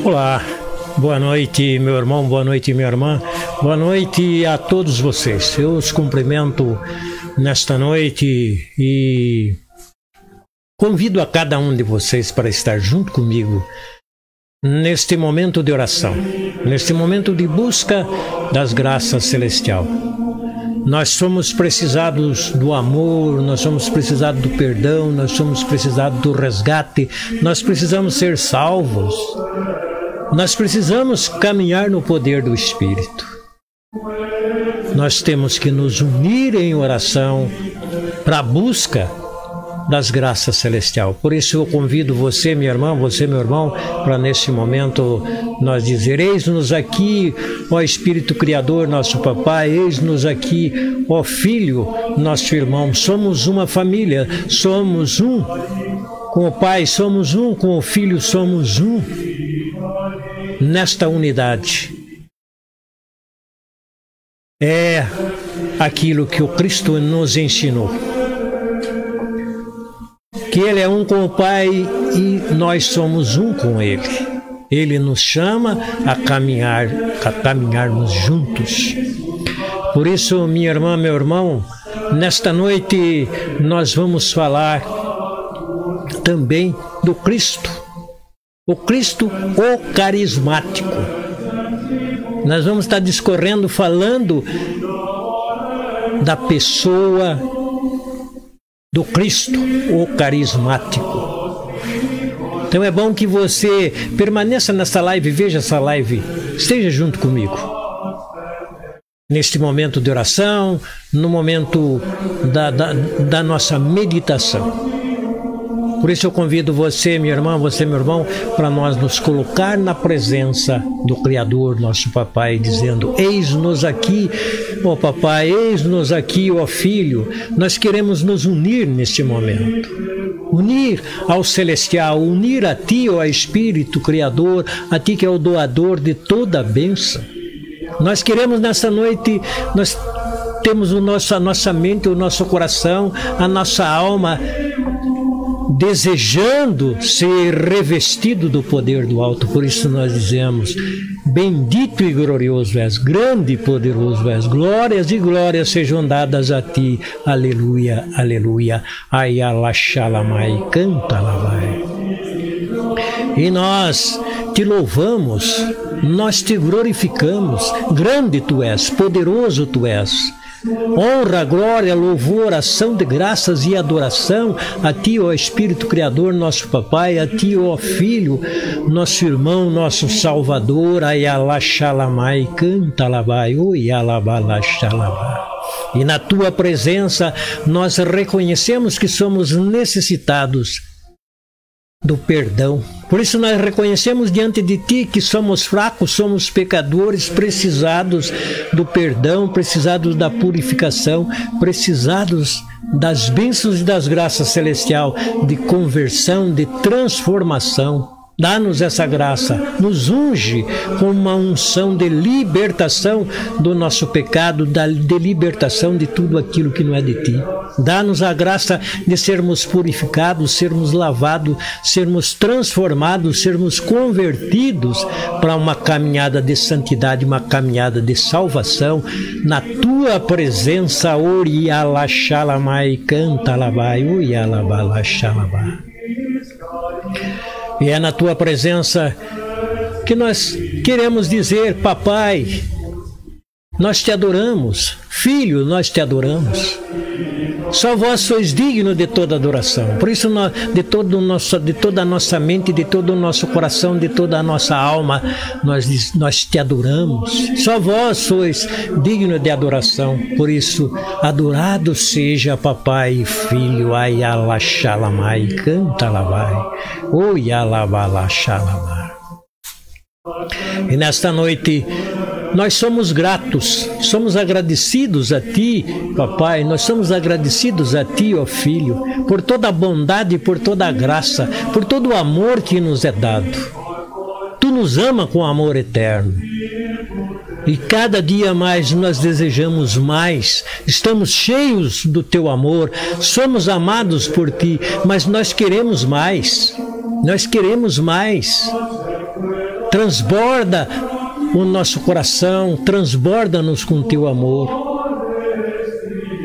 Olá, boa noite meu irmão, boa noite minha irmã, boa noite a todos vocês. Eu os cumprimento nesta noite e convido a cada um de vocês para estar junto comigo neste momento de oração, neste momento de busca das graças celestiais. Nós somos precisados do amor, nós somos precisados do perdão, nós somos precisados do resgate, nós precisamos ser salvos, nós precisamos caminhar no poder do Espírito. Nós temos que nos unir em oração para a busca das graças celestiais. Por isso eu convido você, minha irmã, você, meu irmão, para nesse momento nós dizer: eis-nos aqui, ó Espírito Criador, nosso Papai, eis-nos aqui, ó Filho, nosso irmão. Somos uma família, somos um com o Pai, somos um com o Filho, somos um nesta unidade. É aquilo que o Cristo nos ensinou, que Ele é um com o Pai e nós somos um com Ele. Ele nos chama a caminharmos juntos. Por isso, minha irmã, meu irmão, nesta noite nós vamos falar também do Cristo, o Cristo, o carismático. Nós vamos estar discorrendo, falando da pessoa do Cristo, o carismático. Então é bom que você permaneça nessa live, veja essa live, esteja junto comigo neste momento de oração, no momento da nossa meditação. Por isso eu convido você, minha irmã, você, meu irmão, para nós nos colocar na presença do Criador, nosso Papai, dizendo: eis-nos aqui, ó Papai, eis-nos aqui, ó Filho. Nós queremos nos unir neste momento, unir ao Celestial, unir a Ti, ó Espírito Criador, a Ti que é o doador de toda a bênção. Nós queremos nessa noite, nós temos a nossa mente, o nosso coração, a nossa alma desejando ser revestido do poder do alto. Por isso nós dizemos: bendito e glorioso és, grande e poderoso és, glórias e glórias sejam dadas a Ti, aleluia, aleluia, ayala shalamai, canta lá vai. E nós Te louvamos, nós Te glorificamos, grande Tu és, poderoso Tu és. Honra, glória, louvor, ação de graças e adoração a Ti, ó Espírito Criador, nosso Papai, a Ti, ó Filho, nosso irmão, nosso Salvador, ayala shalamai, canta lá vai, oyalabala shalamai. E na Tua presença nós reconhecemos que somos necessitados do perdão. Por isso nós reconhecemos diante de Ti que somos fracos, somos pecadores, precisados do perdão, precisados da purificação, precisados das bênçãos e das graças celestiais, de conversão, de transformação. Dá-nos essa graça, nos unge com uma unção de libertação do nosso pecado, de libertação de tudo aquilo que não é de Ti. Dá-nos a graça de sermos purificados, sermos lavados, sermos transformados, sermos convertidos para uma caminhada de santidade, uma caminhada de salvação. Na Tua presença, oriala shalamai, canta labai, oyalabala shalamai. E é na Tua presença que nós queremos dizer: Papai, nós Te adoramos, Filho, nós Te adoramos. Só Vós sois digno de toda adoração. Por isso, de toda a nossa mente, de todo o nosso coração, de toda a nossa alma, nós Te adoramos. Só Vós sois digno de adoração. Por isso, adorado seja Papai e Filho, ayala shalamai, canta lá vai, oyalabala shalamai. E nesta noite nós somos gratos, somos agradecidos a Ti, Papai, nós somos agradecidos a Ti, ó Filho, por toda a bondade, por toda a graça, por todo o amor que nos é dado. Tu nos ama com amor eterno. E cada dia mais nós desejamos mais, estamos cheios do teu amor, somos amados por ti, mas nós queremos mais, nós queremos mais. Transborda o nosso coração, transborda-nos com teu amor.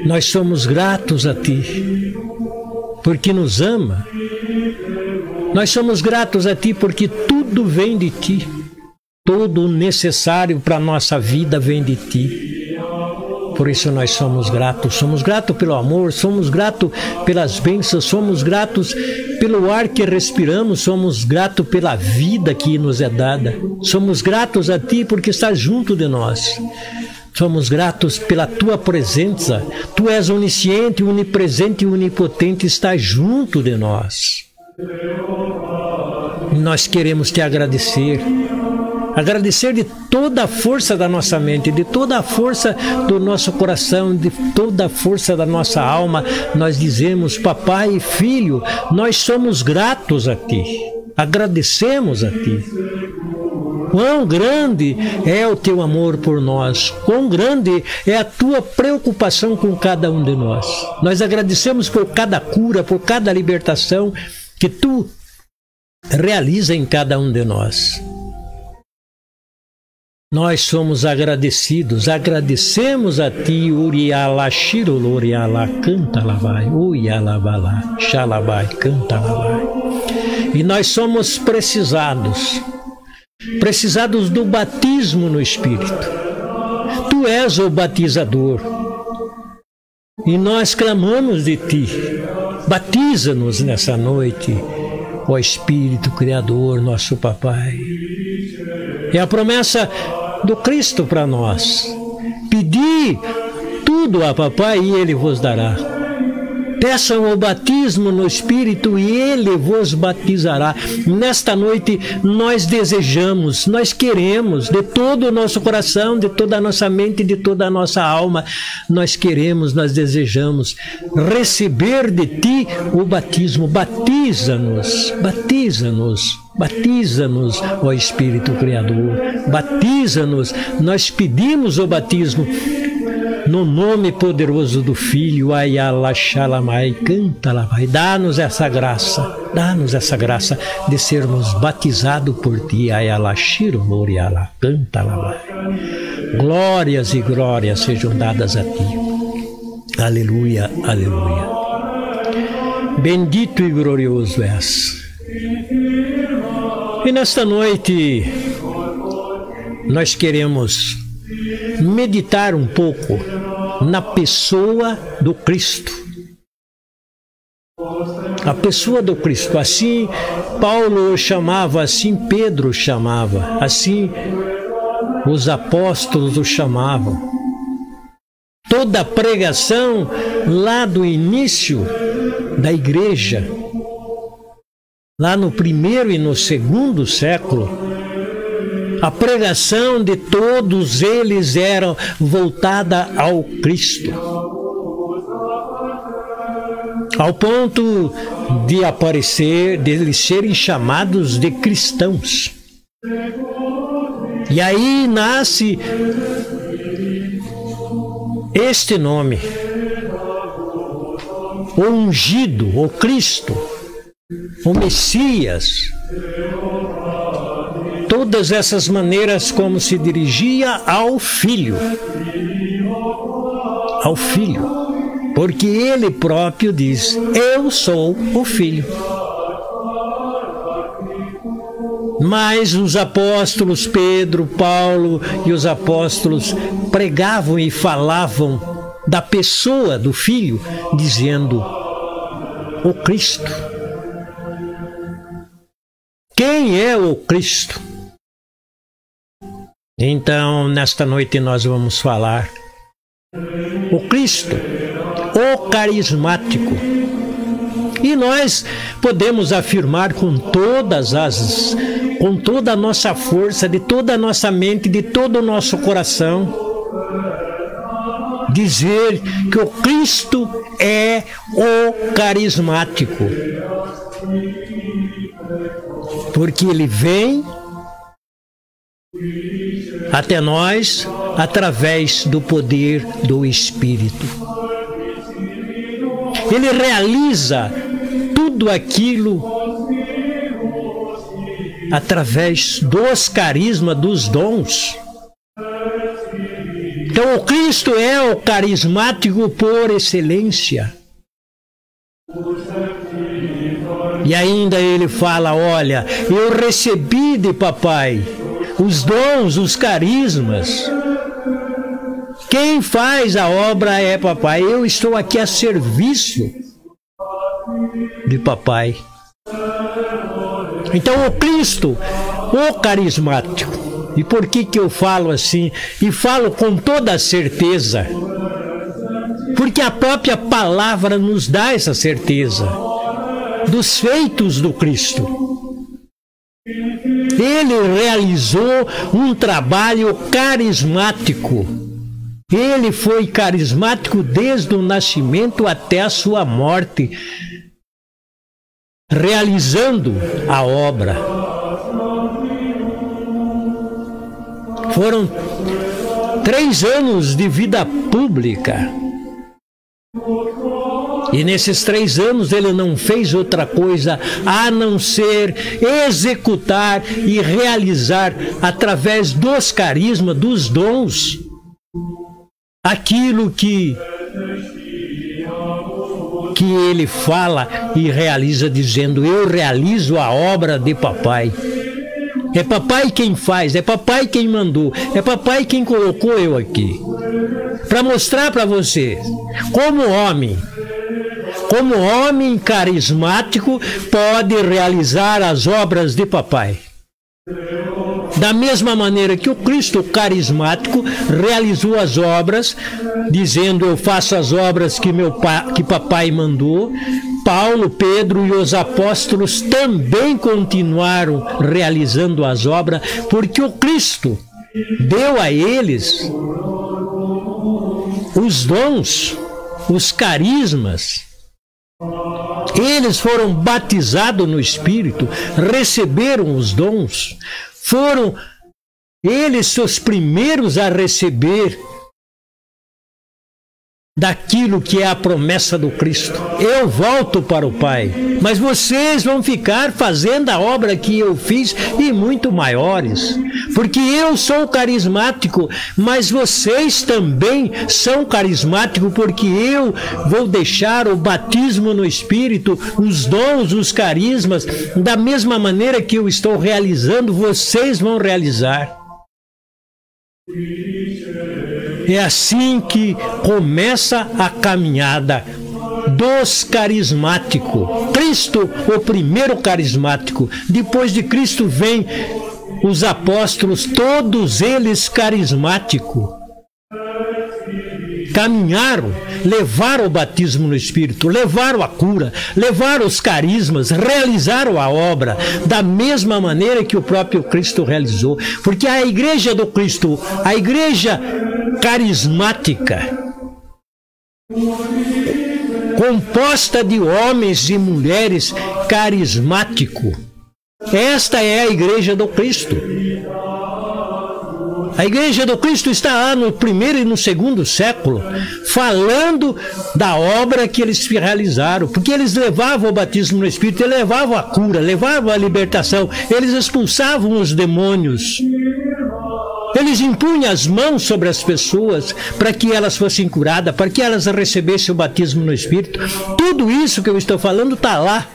Nós somos gratos a ti, porque nos ama. Nós somos gratos a ti porque tudo vem de ti. Todo o necessário para a nossa vida vem de ti. Por isso nós somos gratos pelo amor, somos gratos pelas bênçãos, somos gratos pelo ar que respiramos, somos gratos pela vida que nos é dada. Somos gratos a ti porque estás junto de nós. Somos gratos pela tua presença. Tu és onisciente, onipresente e onipotente, estás junto de nós. Nós queremos te agradecer. Agradecer de toda a força da nossa mente, de toda a força do nosso coração, de toda a força da nossa alma. Nós dizemos, papai e filho, nós somos gratos a ti. Agradecemos a ti. Quão grande é o teu amor por nós, quão grande é a tua preocupação com cada um de nós. Nós agradecemos por cada cura, por cada libertação que tu realiza em cada um de nós. Nós somos agradecidos, agradecemos a ti, Uriala Shiroloriala, canta lavai, Uialabala, Xalabai, canta lavai. E nós somos precisados do batismo no Espírito. Tu és o batizador. E nós clamamos de ti, batiza-nos nessa noite, ó Espírito Criador, nosso Papai. É a promessa do Cristo para nós. Pedi tudo a Papai e Ele vos dará. Peçam o batismo no Espírito e Ele vos batizará. Nesta noite nós desejamos, nós queremos, de todo o nosso coração, de toda a nossa mente, de toda a nossa alma, nós queremos, nós desejamos receber de Ti o batismo. Batiza-nos, batiza-nos. Batiza-nos, ó Espírito Criador, batiza-nos. Nós pedimos o batismo no nome poderoso do Filho, Ayala Shalamai, canta lá, vai. Dá-nos essa graça de sermos batizados por ti, Ayala Shiro Moriala, canta lá, vai. Glórias e glórias sejam dadas a ti. Aleluia, aleluia. Bendito e glorioso és. E nesta noite nós queremos meditar um pouco na pessoa do Cristo. A pessoa do Cristo. Assim Paulo chamava, assim Pedro chamava, assim os apóstolos o chamavam. Toda a pregação lá do início da igreja, lá no primeiro e no segundo século, a pregação de todos eles era voltada ao Cristo. Ao ponto de aparecer, de eles serem chamados de cristãos. E aí nasce este nome, o ungido, o Cristo, o Messias. Todas essas maneiras como se dirigia ao Filho. Ao Filho. Porque Ele próprio diz, eu sou o Filho. Mas os apóstolos Pedro, Paulo e os apóstolos pregavam e falavam da pessoa do Filho, dizendo, o Cristo. Quem é o Cristo? Então, nesta noite nós vamos falar o Cristo, o carismático. E nós podemos afirmar com toda a nossa força, de toda a nossa mente, de todo o nosso coração, dizer que o Cristo é o carismático. Porque Ele vem até nós através do poder do Espírito. Ele realiza tudo aquilo através dos carismas, dos dons. Então o Cristo é o carismático por excelência. E ainda ele fala, olha, eu recebi de papai os dons, os carismas. Quem faz a obra é papai. Eu estou aqui a serviço de papai. Então o Cristo, o carismático. E por que eu falo assim? E falo com toda a certeza. Porque a própria palavra nos dá essa certeza dos feitos do Cristo. Ele realizou um trabalho carismático. Ele foi carismático desde o nascimento até a sua morte, realizando a obra. Foram 3 anos de vida pública. E nesses 3 anos ele não fez outra coisa a não ser executar e realizar através dos carismas, dos dons, aquilo que ele fala e realiza dizendo, eu realizo a obra de papai. É papai quem faz, é papai quem mandou, é papai quem colocou eu aqui. Para mostrar para vocês como homem carismático pode realizar as obras de papai. Da mesma maneira que o Cristo carismático realizou as obras, dizendo, eu faço as obras que papai mandou, Paulo, Pedro e os apóstolos também continuaram realizando as obras, porque o Cristo deu a eles os dons, os carismas. Eles foram batizados no Espírito, receberam os dons, foram eles os primeiros a receber daquilo que é a promessa do Cristo. Eu volto para o Pai, mas vocês vão ficar fazendo a obra que eu fiz e muito maiores, porque eu sou carismático, mas vocês também são carismáticos, porque eu vou deixar o batismo no Espírito, os dons, os carismas, da mesma maneira que eu estou realizando, vocês vão realizar. É assim que começa a caminhada dos carismáticos. Cristo, o primeiro carismático. Depois de Cristo vem os apóstolos, todos eles carismáticos. Caminharam, levaram o batismo no Espírito, levaram a cura, levaram os carismas, realizaram a obra da mesma maneira que o próprio Cristo realizou. Porque a igreja do Cristo, a igreja carismática, composta de homens e mulheres carismáticos, esta é a igreja do Cristo. A igreja do Cristo está lá no 1º e no 2º século, falando da obra que eles realizaram, porque eles levavam o batismo no Espírito, eles levavam a cura, levavam a libertação, eles expulsavam os demônios, eles impunham as mãos sobre as pessoas para que elas fossem curadas, para que elas recebessem o batismo no Espírito. Tudo isso que eu estou falando está lá.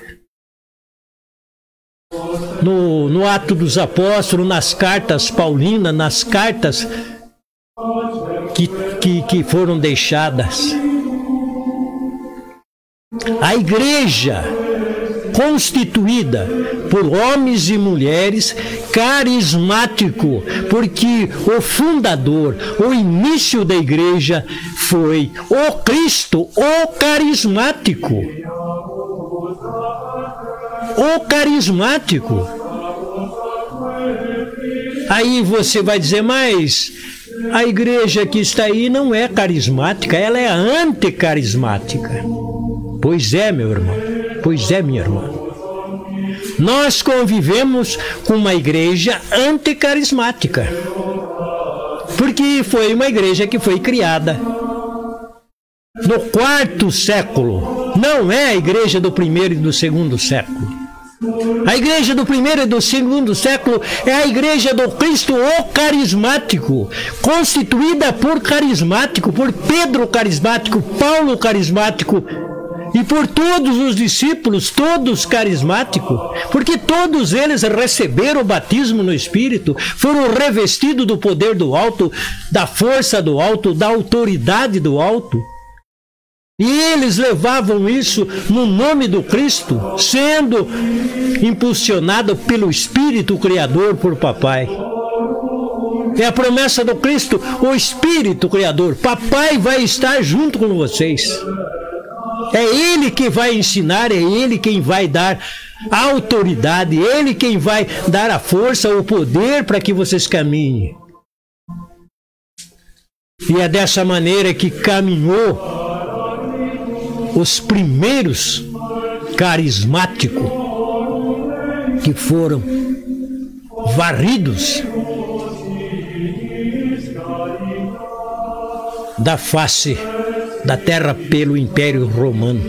No Ato dos Apóstolos, nas cartas paulinas, nas cartas que foram deixadas. A igreja constituída por homens e mulheres carismático, porque o fundador, o início da igreja foi o Cristo, o carismático. O carismático. Aí você vai dizer, mas a igreja que está aí não é carismática, ela é anticarismática. Pois é, meu irmão, pois é, minha irmã. Nós convivemos com uma igreja anticarismática. Porque foi uma igreja que foi criada no 4º século. Não é a igreja do 1º e do 2º século. A igreja do 1º e do 2º século é a igreja do Cristo o carismático, constituída por carismático, por Pedro carismático, Paulo carismático e por todos os discípulos, todos carismáticos, porque todos eles receberam o batismo no Espírito, foram revestidos do poder do alto, da força do alto, da autoridade do alto. E eles levavam isso no nome do Cristo, sendo impulsionado pelo Espírito Criador por Papai. É a promessa do Cristo, o Espírito Criador. Papai vai estar junto com vocês. É Ele que vai ensinar, é Ele quem vai dar a autoridade, é Ele quem vai dar a força, o poder para que vocês caminhem. E é dessa maneira que caminhou os primeiros carismáticos que foram varridos da face da terra pelo Império Romano.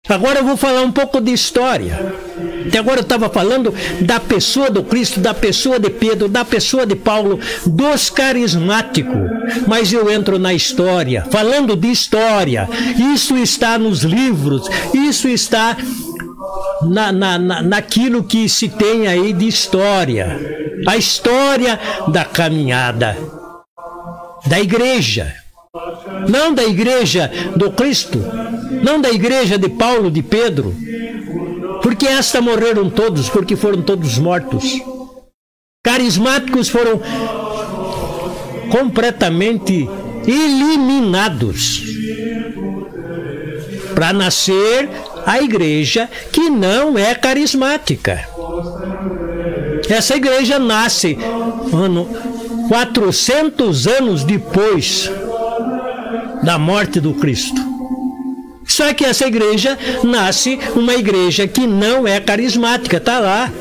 Agora eu vou falar um pouco de história. Até agora eu estava falando da pessoa do Cristo, da pessoa de Pedro, da pessoa de Paulo, dos carismáticos. Mas eu entro na história, falando de história. Isso está nos livros, isso está naquilo que se tem aí de história. A história da caminhada da igreja. Não da igreja do Cristo, não da igreja de Paulo, de Pedro, porque esta morreram todos, porque foram todos mortos. Carismáticos foram completamente eliminados para nascer a igreja que não é carismática. Essa igreja nasce 400 anos depois da morte do Cristo. Só que essa igreja nasce uma igreja que não é carismática. Está lá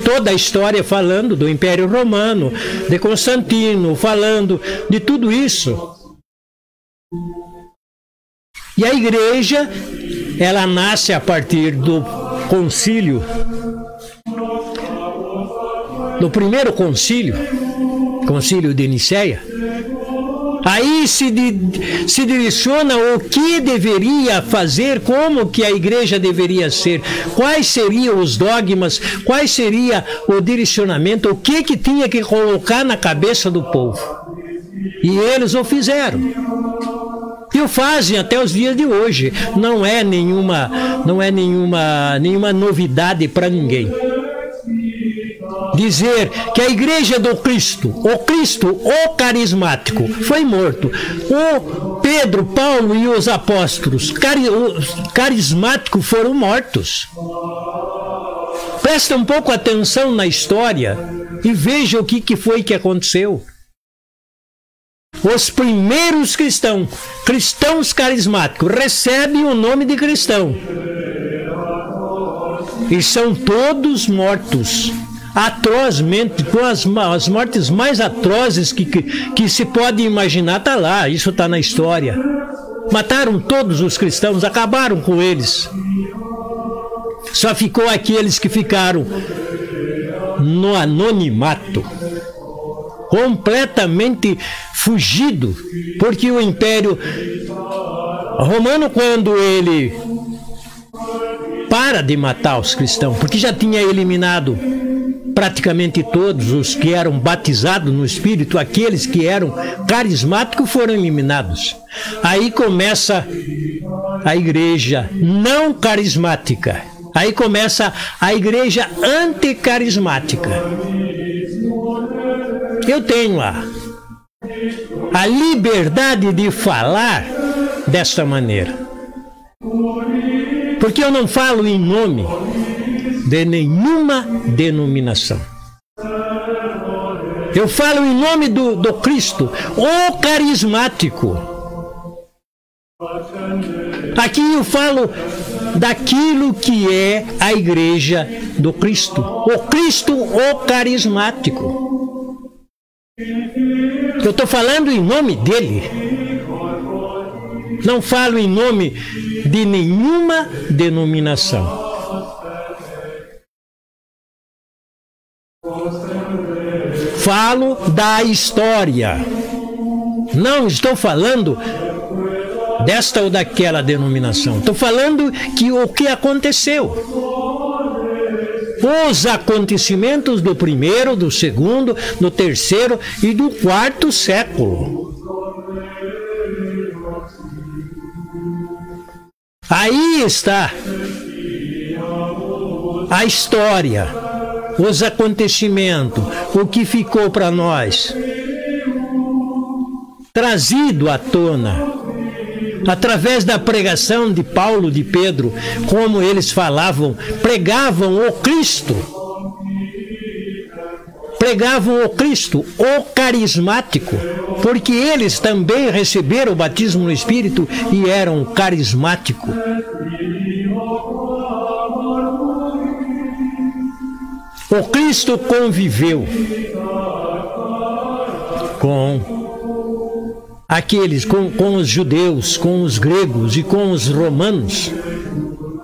toda a história falando do Império Romano, de Constantino, falando de tudo isso. E a igreja, ela nasce a partir do concílio, do primeiro concílio, concílio de Nicéia. Aí se direciona o que deveria fazer, como que a igreja deveria ser, quais seriam os dogmas, quais seria o direcionamento, o que tinha que colocar na cabeça do povo. E eles o fizeram. E o fazem até os dias de hoje. Não é nenhuma novidade para ninguém dizer que a igreja do Cristo, o carismático, foi morto. O Pedro, Paulo e os apóstolos carismáticos foram mortos. Presta um pouco atenção na história e veja o que foi que aconteceu. Os primeiros cristãos carismáticos, recebem o nome de cristão. E são todos mortos. Atrozmente, com as mortes mais atrozes que se pode imaginar, está lá, isso está na história. Mataram todos os cristãos, acabaram com eles. Só ficou aqueles que ficaram no anonimato, completamente fugido, porque o Império Romano, quando ele para de matar os cristãos, porque já tinha eliminado praticamente todos os que eram batizados no Espírito, aqueles que eram carismáticos foram eliminados. Aí começa a igreja não carismática. Aí começa a igreja anticarismática. Eu tenho a liberdade de falar desta maneira, porque eu não falo em nome de nenhuma denominação. Eu falo em nome do Cristo, o carismático. Aqui eu falo daquilo que é a igreja do Cristo, o Cristo, o carismático. Eu estou falando em nome dele. Não falo em nome de nenhuma denominação. Falo da história. Não estou falando desta ou daquela denominação. Estou falando que o que aconteceu. Os acontecimentos do primeiro, do segundo, do terceiro e do quarto século. Aí está a história, os acontecimentos, o que ficou para nós, trazido à tona, através da pregação de Paulo, de Pedro, como eles falavam, pregavam o Cristo. Pregavam o Cristo, o carismático, porque eles também receberam o batismo no Espírito e eram carismáticos. O Cristo conviveu com aqueles, com os judeus, com os gregos e com os romanos,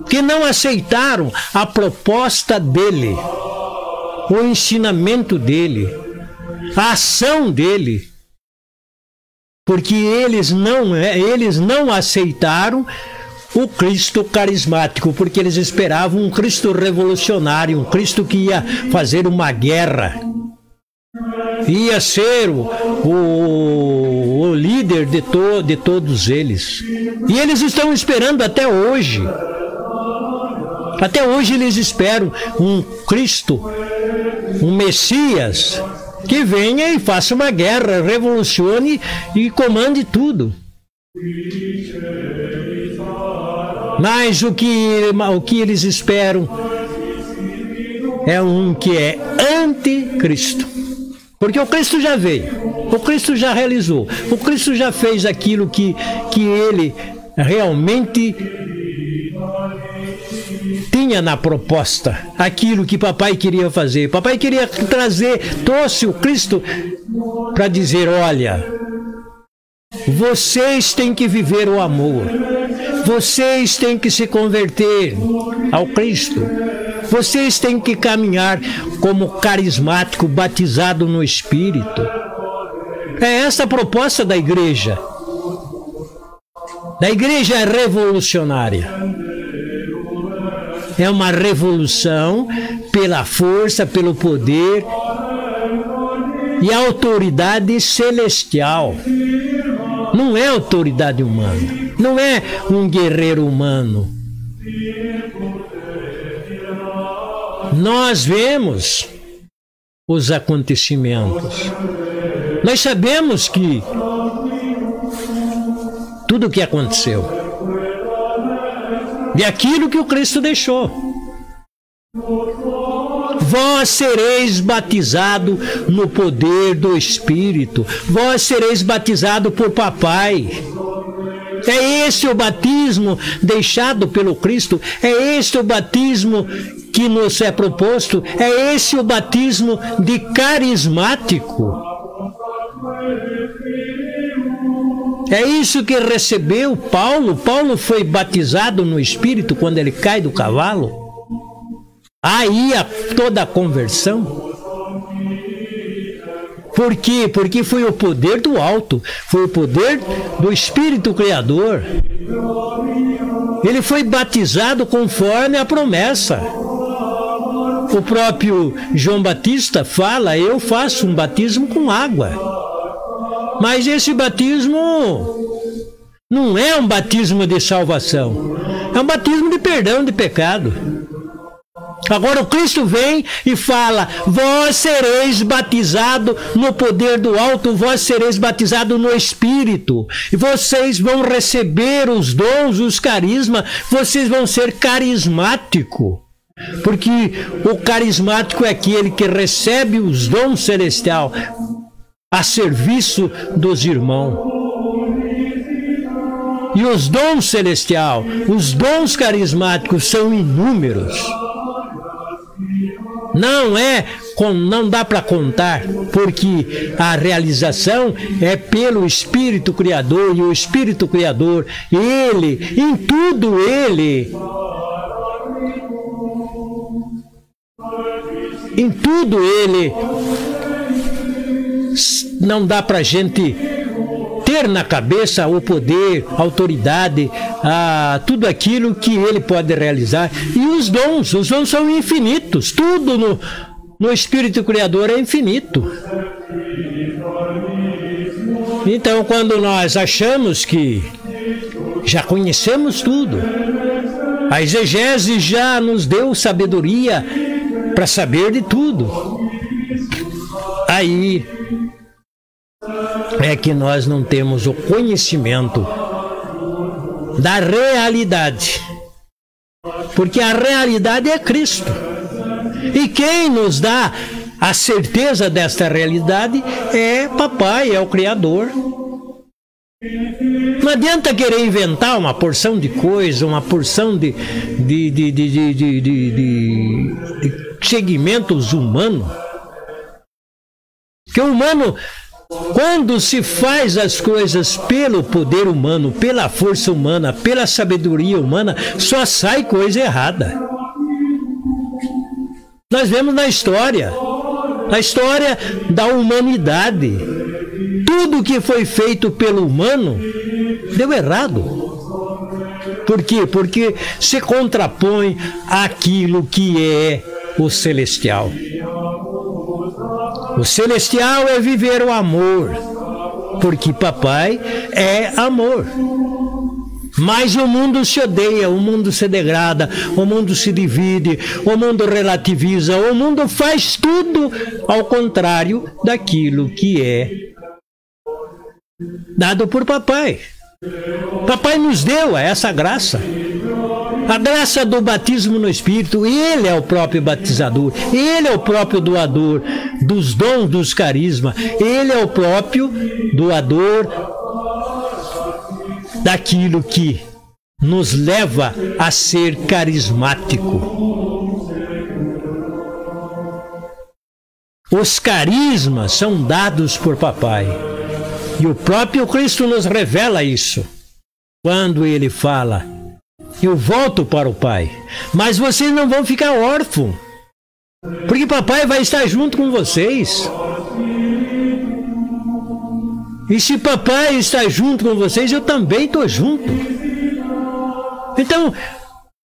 que não aceitaram a proposta dele, o ensinamento dele, a ação dele, porque eles não aceitaram o Cristo carismático, porque eles esperavam um Cristo revolucionário, um Cristo que ia fazer uma guerra, ia ser o líder de todos eles. E eles estão esperando até hoje. Até hoje eles esperam um Cristo, um Messias, que venha e faça uma guerra, revolucione e comande tudo. Mas o que eles esperam é um que é anticristo. Porque o Cristo já veio, o Cristo já realizou, o Cristo já fez aquilo que ele realmente tinha na proposta, aquilo que papai queria fazer. Papai queria trouxe o Cristo para dizer: olha, vocês têm que viver o amor, vocês têm que se converter ao Cristo, vocês têm que caminhar como carismático, batizado no Espírito. É essa a proposta da igreja. Da igreja revolucionária. É uma revolução pela força, pelo poder e autoridade celestial. Não é autoridade humana. Não é um guerreiro humano. Nós vemos os acontecimentos. Nós sabemos que tudo o que aconteceu e aquilo que o Cristo deixou. Vós sereis batizado no poder do Espírito. Vós sereis batizado por papai. É esse o batismo deixado pelo Cristo. É esse o batismo que nos é proposto. É esse o batismo de carismático. É isso que recebeu Paulo. Paulo foi batizado no Espírito quando ele cai do cavalo. Aí toda a conversão. Por quê? Porque foi o poder do alto, foi o poder do Espírito Criador. Ele foi batizado conforme a promessa. O próprio João Batista fala: eu faço um batismo com água. Mas esse batismo não é um batismo de salvação, é um batismo de perdão de pecado. Agora o Cristo vem e fala: vós sereis batizado no poder do alto, vós sereis batizado no Espírito, e vocês vão receber os dons, os carismas, vocês vão ser carismático. Porque o carismático é aquele que recebe os dons celestiais a serviço dos irmãos. E os dons celestiais, os dons carismáticos são inúmeros. Não é não dá para contar, porque a realização é pelo Espírito Criador, e o Espírito Criador, Ele, em tudo Ele, não dá para a gente ter na cabeça o poder, a autoridade, tudo aquilo que Ele pode realizar. E os dons são infinitos, tudo no Espírito Criador é infinito. Então, quando nós achamos que já conhecemos tudo, a exegese já nos deu sabedoria para saber de tudo, aí é que nós não temos o conhecimento da realidade, porque a realidade é Cristo. E quem nos dá a certeza desta realidade é Papai, é o Criador. Não adianta querer inventar uma porção de coisa, uma porção de segmentos humanos. Que o humano, quando se faz as coisas pelo poder humano, pela força humana, pela sabedoria humana, só sai coisa errada. Nós vemos na história da humanidade, tudo que foi feito pelo humano deu errado. Por quê? Porque se contrapõe àquilo que é o celestial. O celestial é viver o amor, porque Papai é amor. Mas o mundo se odeia, o mundo se degrada, o mundo se divide, o mundo relativiza, o mundo faz tudo ao contrário daquilo que é dado por Papai. Papai nos deu essa graça. A graça do batismo no Espírito. Ele é o próprio batizador. Ele é o próprio doador dos dons, dos carismas. Ele é o próprio doador daquilo que nos leva a ser carismático. Os carismas são dados por Papai. E o próprio Cristo nos revela isso. Quando Ele fala: eu volto para o Pai, mas vocês não vão ficar órfãos, porque Papai vai estar junto com vocês. E se Papai está junto com vocês, eu também estou junto. Então,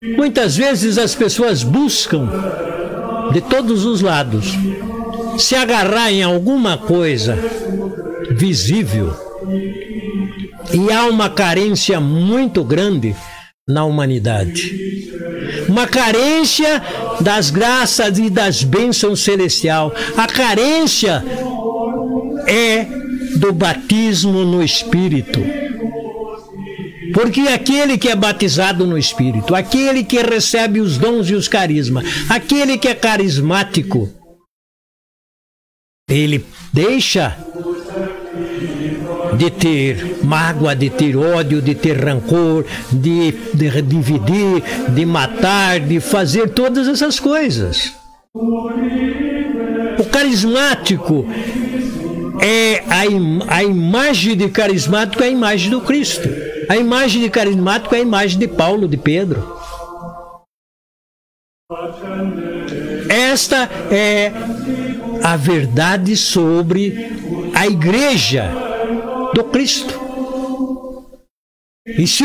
muitas vezes as pessoas buscam, de todos os lados, se agarrar em alguma coisa visível. E há uma carência muito grande na humanidade. Uma carência das graças e das bênçãos celestiais. A carência é do batismo no Espírito. Porque aquele que é batizado no Espírito, aquele que recebe os dons e os carismas, aquele que é carismático, ele deixa de ter mágoa, de ter ódio, de ter rancor, de dividir, de matar, de fazer todas essas coisas. O carismático é a imagem de carismático, é a imagem do Cristo. A imagem de carismático é a imagem de Paulo, de Pedro. Esta é a verdade sobre a igreja do Cristo. E se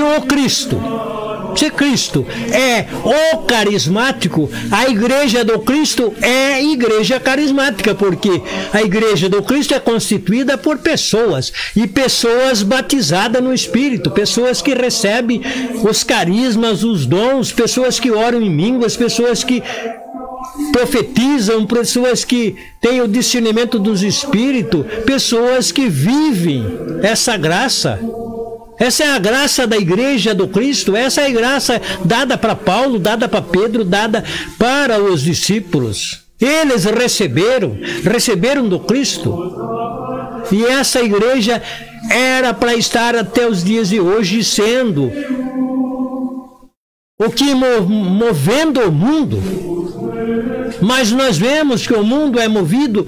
Cristo é o carismático, a igreja do Cristo é a igreja carismática, porque a igreja do Cristo é constituída por pessoas, e pessoas batizadas no Espírito, pessoas que recebem os carismas, os dons, pessoas que oram em línguas, pessoas que profetizam, pessoas que têm o discernimento dos Espíritos, pessoas que vivem essa graça. Essa é a graça da igreja do Cristo, essa é a graça dada para Paulo, dada para Pedro, dada para os discípulos. Eles receberam do Cristo. E essa igreja era para estar até os dias de hoje sendo o que movendo o mundo. Mas nós vemos que o mundo é movido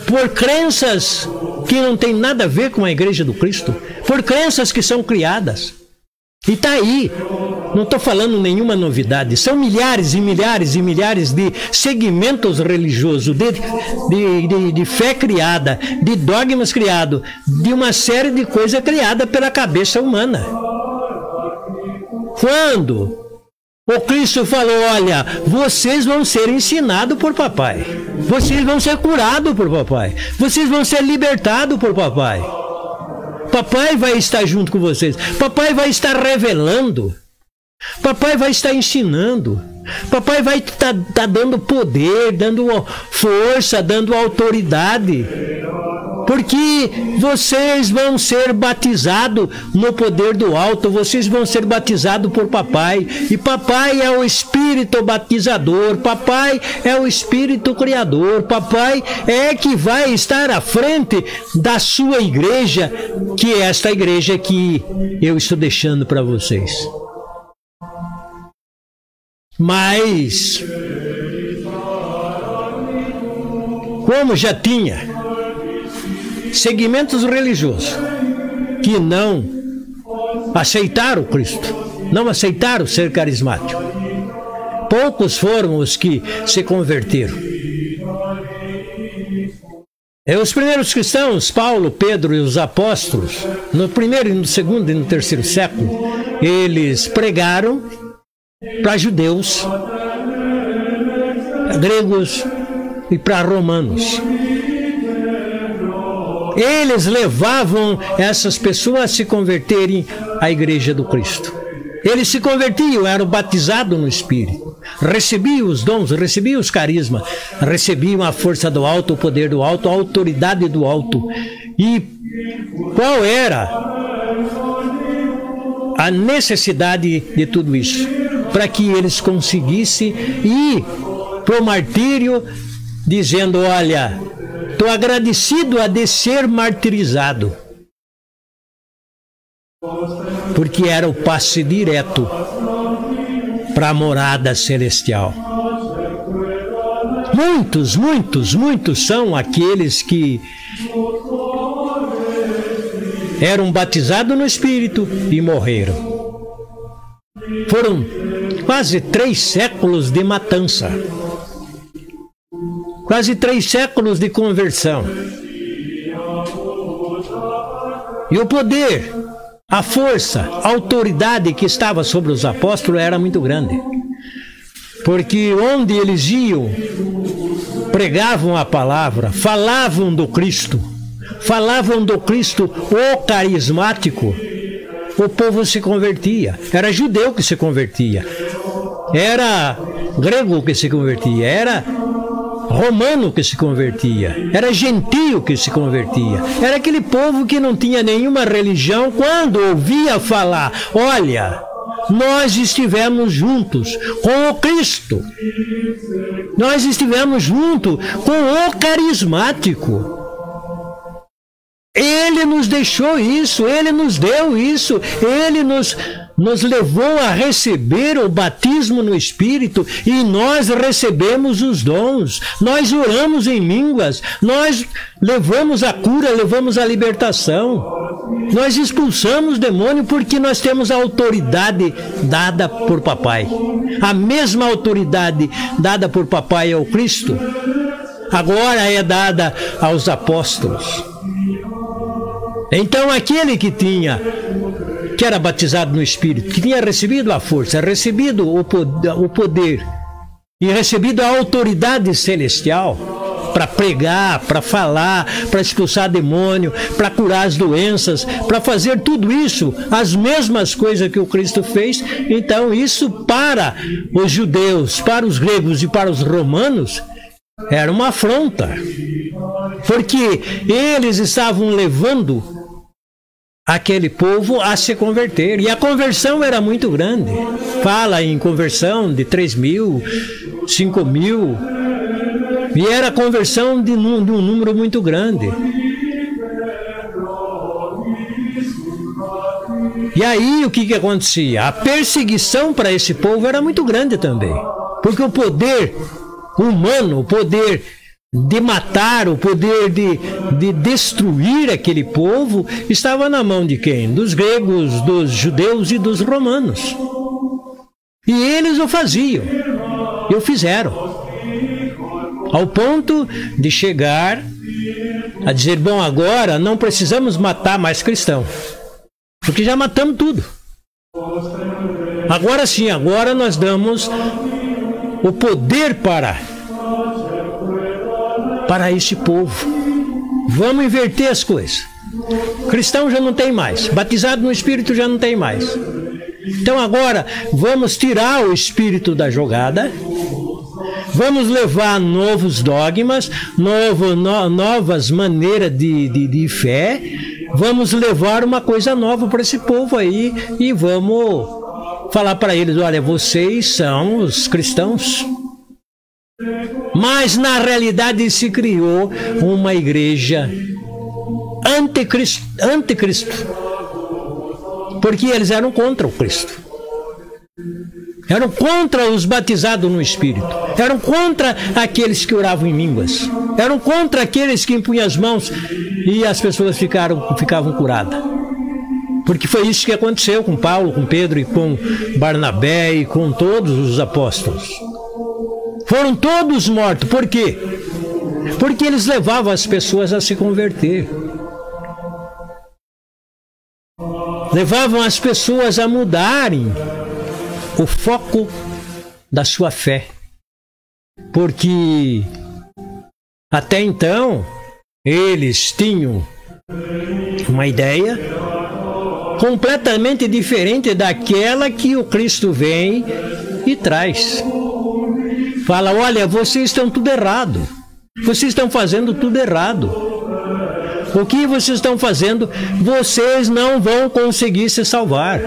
por crenças que não tem nada a ver com a Igreja do Cristo, por crenças que são criadas. E está aí, não estou falando nenhuma novidade, são milhares e milhares e milhares de segmentos religiosos, de fé criada, de dogmas criados, de uma série de coisas criadas pela cabeça humana. Quando o Cristo falou, olha, vocês vão ser ensinados por papai, vocês vão ser curados por papai, vocês vão ser libertados por papai. Papai vai estar junto com vocês, papai vai estar revelando, papai vai estar ensinando, papai vai estar dando poder, dando força, dando autoridade, porque vocês vão ser batizados no poder do alto, vocês vão ser batizados por papai, e papai é o Espírito batizador, papai é o Espírito criador, papai é que vai estar à frente da sua igreja, que é esta igreja que eu estou deixando para vocês. Mas, como já tinha segmentos religiosos que não aceitaram Cristo, não aceitaram ser carismático, poucos foram os que se converteram. Os primeiros cristãos, Paulo, Pedro e os apóstolos, no primeiro, no segundo e no terceiro século, eles pregaram para judeus, gregos e para romanos. Eles levavam essas pessoas a se converterem à Igreja do Cristo. Eles se convertiam, eram batizados no Espírito, recebiam os dons, recebiam os carismas, recebiam a força do alto, o poder do alto, a autoridade do alto. E qual era a necessidade de tudo isso? Para que eles conseguissem ir para o martírio, dizendo, olha, estou agradecido a de ser martirizado, porque era o passe direto para a morada celestial. Muitos são aqueles que eram batizados no Espírito e morreram. Foram quase 3 séculos de matança. Quase 3 séculos de conversão. E o poder, a força, a autoridade que estava sobre os apóstolos era muito grande. Porque onde eles iam, pregavam a palavra, falavam do Cristo, o carismático, o povo se convertia. Era judeu que se convertia, era grego que se convertia, era romano que se convertia, era gentio que se convertia, era aquele povo que não tinha nenhuma religião. Quando ouvia falar, olha, nós estivemos juntos com o Cristo, nós estivemos juntos com o carismático, ele nos deixou isso, ele nos deu isso, ele nos levou a receber o batismo no Espírito, e nós recebemos os dons, nós oramos em línguas, nós levamos a cura, levamos a libertação, nós expulsamos demônio, porque nós temos a autoridade dada por papai. A mesma autoridade dada por papai ao Cristo, agora é dada aos apóstolos. Então aquele que era batizado no Espírito, que tinha recebido a força, recebido o poder e recebido a autoridade celestial para pregar, para falar, para expulsar demônio, para curar as doenças, para fazer tudo isso, as mesmas coisas que o Cristo fez. Então isso para os judeus, para os gregos e para os romanos era uma afronta, porque eles estavam levando aquele povo a se converter, e a conversão era muito grande. Fala em conversão de 3.000, 5.000, e era conversão de um número muito grande. E aí o que acontecia? A perseguição para esse povo era muito grande também, porque o poder humano, o poder de matar, o poder de destruir aquele povo, estava na mão de quem? Dos gregos, dos judeus e dos romanos. E eles o faziam, e o fizeram, ao ponto de chegar a dizer, bom, agora não precisamos matar mais cristão, porque já matamos tudo. Agora sim, agora nós damos o poder para esse povo. Vamos inverter as coisas. Cristão já não tem mais, batizado no Espírito já não tem mais. Então agora vamos tirar o Espírito da jogada, vamos levar novos dogmas, novas maneiras de fé, vamos levar uma coisa nova para esse povo aí e vamos falar para eles, olha, vocês são os cristãos. Mas na realidade se criou uma igreja anticristo, porque eles eram contra o Cristo, eram contra os batizados no Espírito, eram contra aqueles que oravam em línguas, eram contra aqueles que impunham as mãos e as pessoas ficavam curadas. Porque foi isso que aconteceu com Paulo, com Pedro e com Barnabé e com todos os apóstolos. Foram todos mortos. Por quê? Porque eles levavam as pessoas a se converter. Levavam as pessoas a mudarem o foco da sua fé. Porque até então eles tinham uma ideia completamente diferente daquela que o Cristo vem e traz. Fala, olha, vocês estão tudo errado. Vocês estão fazendo tudo errado. O que vocês estão fazendo, vocês não vão conseguir se salvar.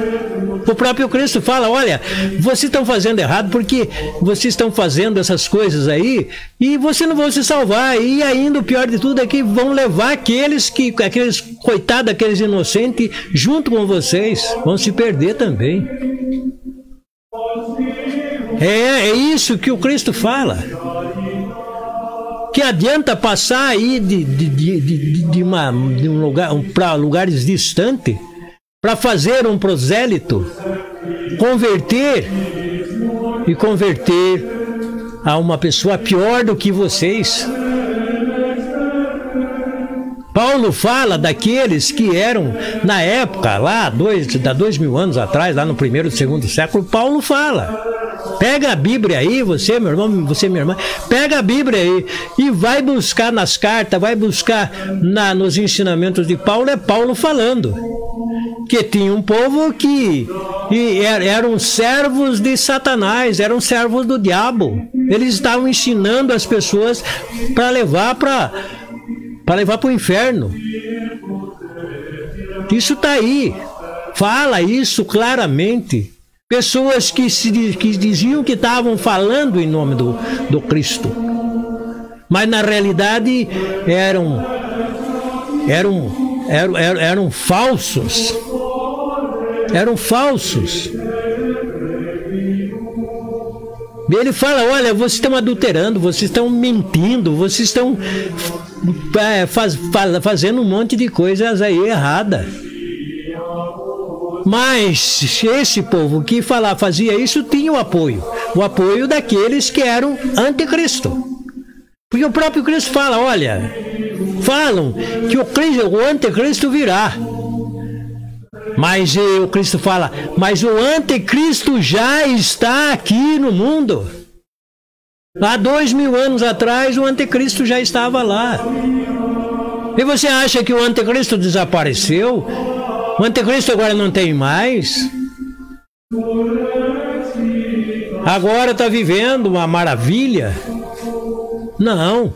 O próprio Cristo fala, olha, vocês estão fazendo errado porque vocês estão fazendo essas coisas aí e vocês não vão se salvar. E ainda o pior de tudo é que vão levar aqueles coitados, aqueles inocentes, junto com vocês, vão se perder também. É isso que o Cristo fala. Que adianta passar aí de um lugar para lugares distantes para fazer um prosélito, converter a uma pessoa pior do que vocês. Paulo fala daqueles que eram, na época, lá, 2000 anos atrás, lá no primeiro e segundo século, Paulo fala. Pega a Bíblia aí, você, meu irmão, você, minha irmã, pega a Bíblia aí e vai buscar nas cartas, vai buscar nos ensinamentos de Paulo, é Paulo falando. Que tinha um povo que eram servos de Satanás, eram servos do diabo. Eles estavam ensinando as pessoas para levar para o inferno. Isso está aí. Fala isso claramente. Pessoas que diziam que estavam falando em nome do Cristo. Mas na realidade eram falsos. Eram falsos. Ele fala, olha, vocês estão adulterando, vocês estão mentindo, vocês estão fazendo um monte de coisas aí erradas. Mas esse povo que fazia isso tinha o apoio daqueles que eram anticristo. Porque o próprio Cristo fala, olha, falam que o anticristo virá. Mas o Cristo fala, mas o anticristo já está aqui no mundo. Há 2000 anos atrás o anticristo já estava lá. E você acha que o anticristo desapareceu? O anticristo agora não tem mais? Agora está vivendo uma maravilha? Não.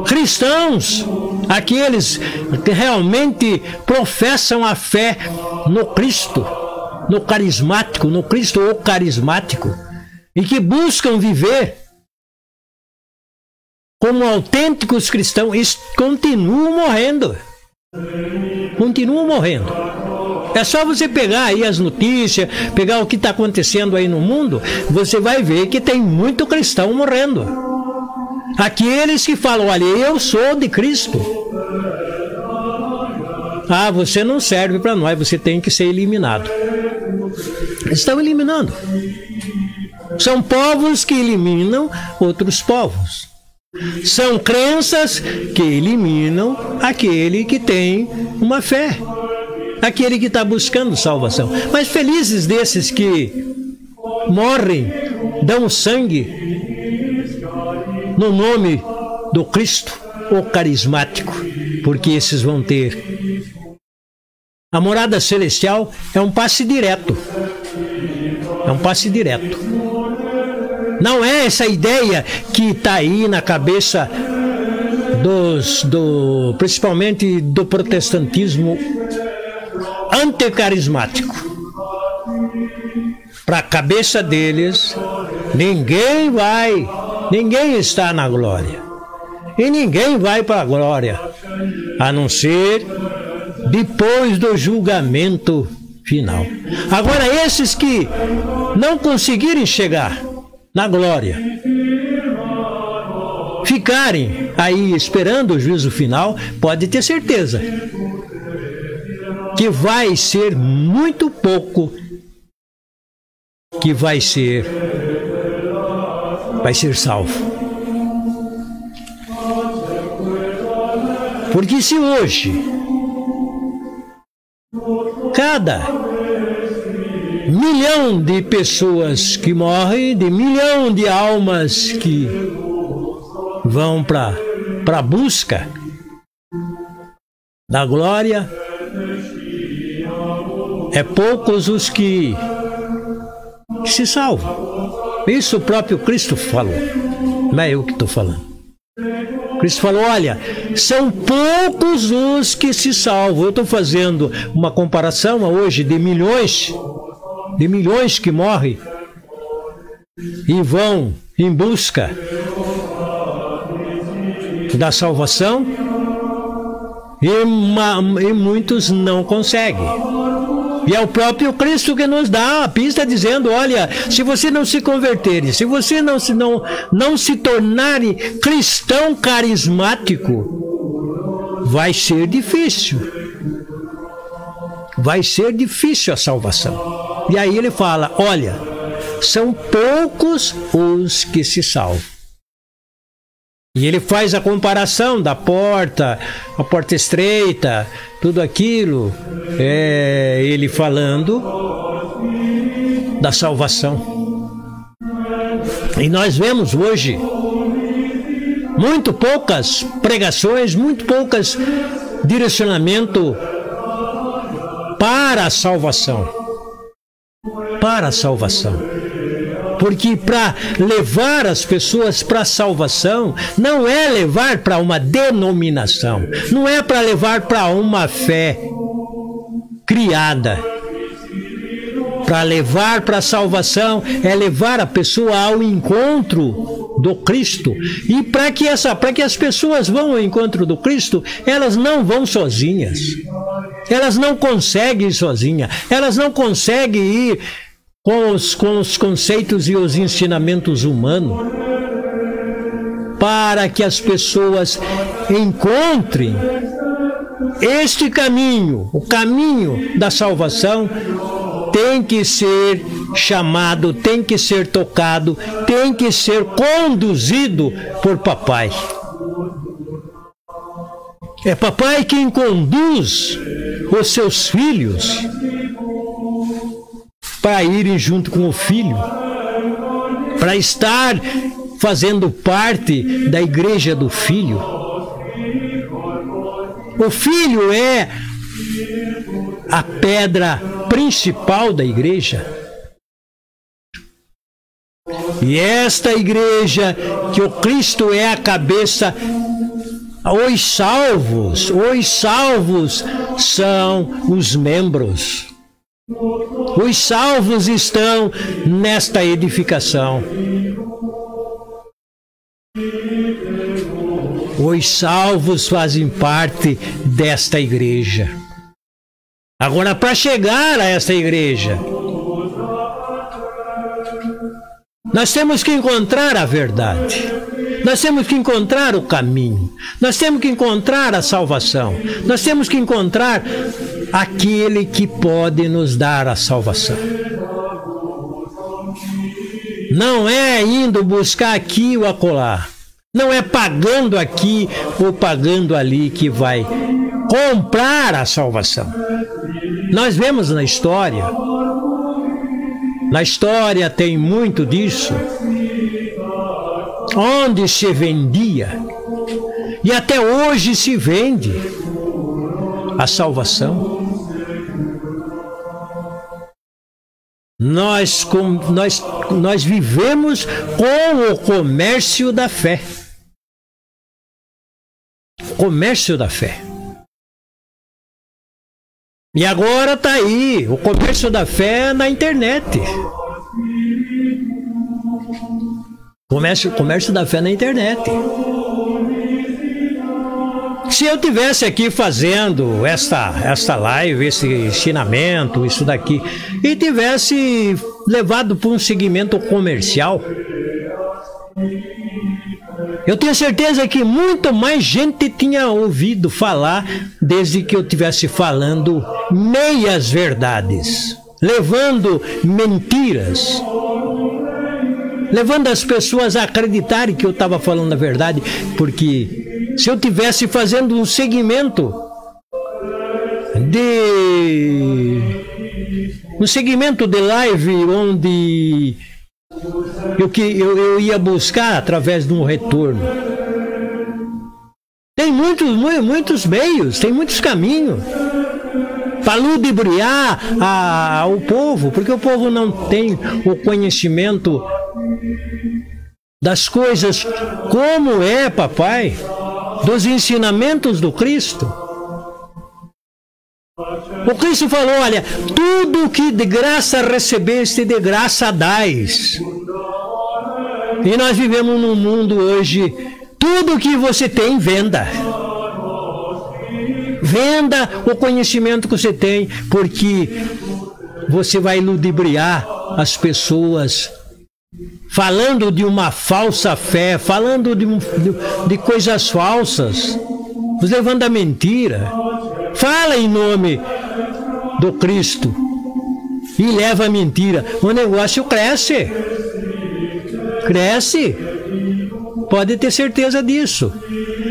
Cristãos, aqueles que realmente professam a fé no Cristo, no carismático, no Cristo ou carismático, e que buscam viver como autênticos cristãos, continuam morrendo. Continuam morrendo. É só você pegar aí as notícias, pegar o que está acontecendo aí no mundo, você vai ver que tem muito cristão morrendo. Aqueles que falam, olha, eu sou de Cristo. Ah, você não serve para nós, você tem que ser eliminado. Estão eliminando. São povos que eliminam outros povos. São crenças que eliminam aquele que tem uma fé. Aquele que está buscando salvação. Mas felizes desses que morrem, dão sangue no nome do Cristo, o carismático, porque esses vão ter. A morada celestial é um passe direto. É um passe direto. Não é essa ideia que está aí na cabeça principalmente do protestantismo anticarismático. Para a cabeça deles, ninguém está na glória. E ninguém vai para a glória, a não ser depois do julgamento final. Agora, esses que não conseguirem chegar na glória, ficarem aí esperando o juízo final, pode ter certeza que vai ser muito pouco que vai ser salvo. Porque se hoje cada milhão de pessoas que morrem, de milhão de almas que vão para a busca da glória, é poucos os que se salvam. Isso o próprio Cristo falou, não é eu que estou falando. Cristo falou, olha, são poucos os que se salvam. Eu estou fazendo uma comparação hoje de milhões que morrem e vão em busca da salvação e muitos não conseguem. E é o próprio Cristo que nos dá a pista dizendo, olha, se você não se converter, se você não se tornar cristão carismático, vai ser difícil. Vai ser difícil a salvação. E aí ele fala, olha, são poucos os que se salvam. E ele faz a comparação da porta, a porta estreita, tudo aquilo, ele falando da salvação. E nós vemos hoje muito poucas pregações, muito poucas direcionamento para a salvação. Para a salvação. Porque para levar as pessoas para a salvação, não é levar para uma denominação, não é para levar para uma fé criada. Para levar para a salvação é levar a pessoa ao encontro do Cristo. E para que as pessoas vão ao encontro do Cristo, elas não vão sozinhas. Elas não conseguem ir sozinhas. Elas não conseguem ir com os conceitos e os ensinamentos humanos, para que as pessoas encontrem este caminho, o caminho da salvação, tem que ser chamado, tem que ser tocado, tem que ser conduzido por papai. É papai quem conduz os seus filhos para irem junto com o filho, para estar fazendo parte da igreja do filho. O filho é a pedra principal da igreja. E esta igreja, que o Cristo é a cabeça, os salvos são os membros. Os salvos estão nesta edificação. Os salvos fazem parte desta igreja. Agora, para chegar a essa igreja, nós temos que encontrar a verdade. Nós temos que encontrar o caminho. Nós temos que encontrar a salvação. Nós temos que encontrar aquele que pode nos dar a salvação. Não é indo buscar aqui ou acolá. Não é pagando aqui ou pagando ali que vai comprar a salvação. Nós vemos na história tem muito disso, onde se vendia, e até hoje se vende a salvação. Nós vivemos com o comércio da fé. Comércio da fé. E agora está aí, o comércio da fé na internet. Comércio da fé na internet. Se eu tivesse aqui fazendo esta live, esse ensinamento, isso daqui, e tivesse levado para um segmento comercial, eu tenho certeza que muito mais gente tinha ouvido falar desde que eu estivesse falando meias verdades, levando mentiras, levando as pessoas a acreditarem que eu estava falando a verdade, porque se eu estivesse fazendo um segmento de live onde eu ia buscar através de um retorno. Tem muitos meios, tem muitos caminhos para ludibriar o povo, porque o povo não tem o conhecimento das coisas como é, papai, dos ensinamentos do Cristo. O Cristo falou, olha, tudo que de graça recebeste, de graça dais. E nós vivemos num mundo hoje, tudo que você tem, venda. Venda o conhecimento que você tem, porque você vai ludibriar as pessoas, falando de uma falsa fé, falando de coisas falsas, nos levando a mentira. Fala em nome do Cristo e leva a mentira. O negócio cresce. Cresce. Pode ter certeza disso.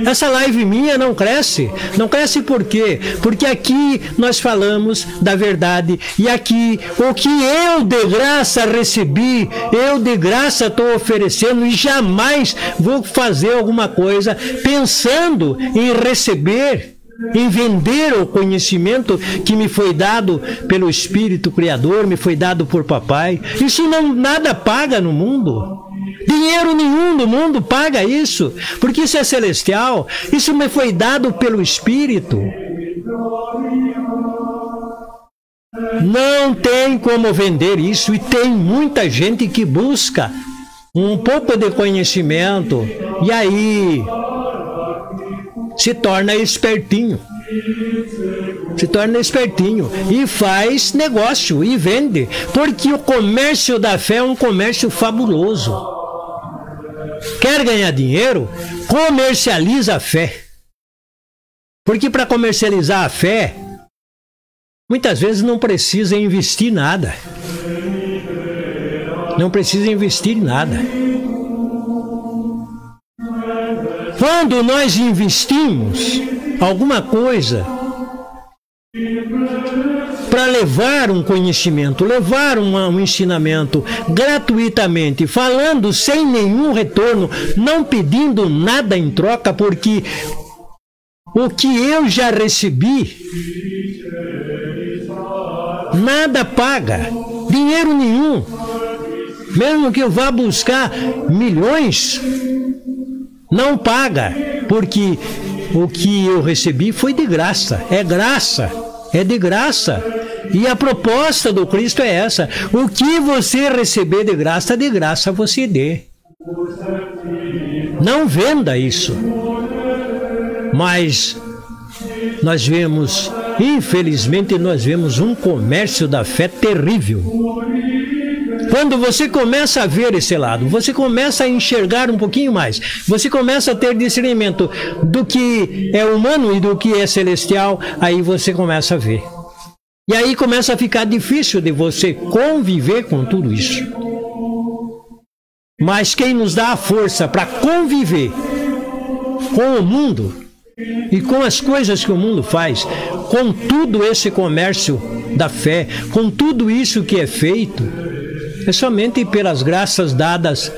Essa live minha não cresce. Não cresce por quê? Porque aqui nós falamos da verdade. E aqui, o que eu de graça recebi, eu de graça estou oferecendo, e jamais vou fazer alguma coisa pensando em receber, em vender o conhecimento que me foi dado pelo Espírito Criador, me foi dado por papai. Isso nada paga no mundo. Dinheiro nenhum no mundo paga isso, porque isso é celestial. Isso me foi dado pelo Espírito. Não tem como vender isso, e tem muita gente que busca um pouco de conhecimento e aí se torna espertinho. Se torna espertinho e faz negócio e vende, porque o comércio da fé é um comércio fabuloso. Quer ganhar dinheiro? Comercializa a fé. Porque para comercializar a fé, muitas vezes não precisa investir nada. Não precisa investir em nada. Quando nós investimos alguma coisa para levar um conhecimento, levar um ensinamento gratuitamente, falando sem nenhum retorno, não pedindo nada em troca, porque o que eu já recebi, nada paga, dinheiro nenhum. Mesmo que eu vá buscar milhões, não paga, porque o que eu recebi foi de graça, é graça, é de graça. E a proposta do Cristo é essa: o que você receber de graça você dê. Não venda isso. Mas nós vemos infelizmente nós vemos um comércio da fé terrível. Quando você começa a ver esse lado, você começa a enxergar um pouquinho mais, você começa a ter discernimento do que é humano e do que é celestial, aí você começa a ver. E aí começa a ficar difícil de você conviver com tudo isso. Mas quem nos dá a força para conviver com o mundo e com as coisas que o mundo faz, com tudo esse comércio da fé, com tudo isso que é feito, é somente pelas graças dadas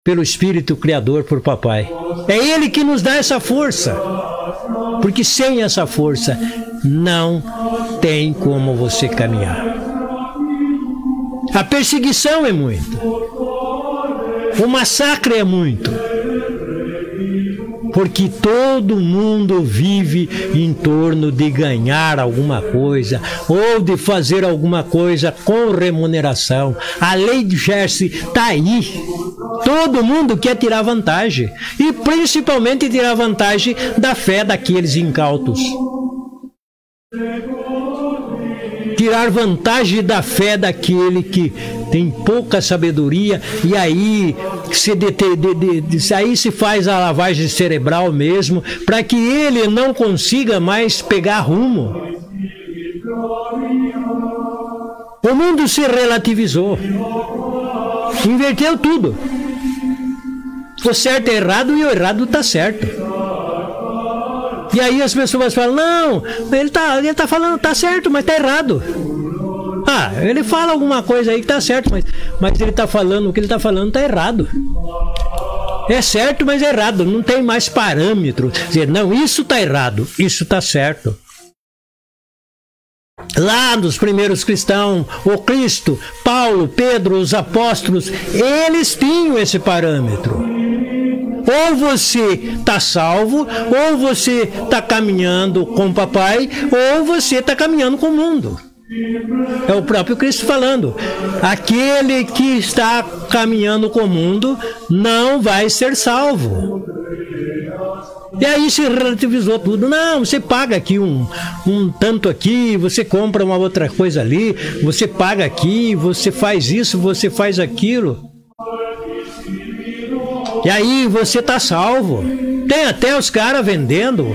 pelo Espírito Criador por Papai. É Ele que nos dá essa força. Porque sem essa força, não tem como você caminhar. A perseguição é muito. O massacre é muito. Porque todo mundo vive em torno de ganhar alguma coisa ou de fazer alguma coisa com remuneração. A lei de Jersey está aí. Todo mundo quer tirar vantagem. E principalmente tirar vantagem da fé daqueles incautos. Tirar vantagem da fé daquele que tem pouca sabedoria, e aí se faz a lavagem cerebral mesmo, para que ele não consiga mais pegar rumo. O mundo se relativizou, inverteu tudo. O certo é errado e o errado está certo. E aí as pessoas falam, não, ele tá falando, tá certo, mas tá errado. Ah, ele fala alguma coisa aí que tá certo, mas ele tá falando, o que ele tá falando tá errado. É certo, mas é errado, não tem mais parâmetro. Dizer, não, isso tá errado, isso tá certo. Lá nos primeiros cristãos, o Cristo, Paulo, Pedro, os apóstolos, eles tinham esse parâmetro. Ou você está salvo, ou você está caminhando com o Papai, ou você está caminhando com o mundo. É o próprio Cristo falando. Aquele que está caminhando com o mundo não vai ser salvo. E aí se relativizou tudo. Não, você paga aqui um tanto aqui, você compra uma outra coisa ali, você paga aqui, você faz isso, você faz aquilo. E aí você está salvo. Tem até os caras vendendo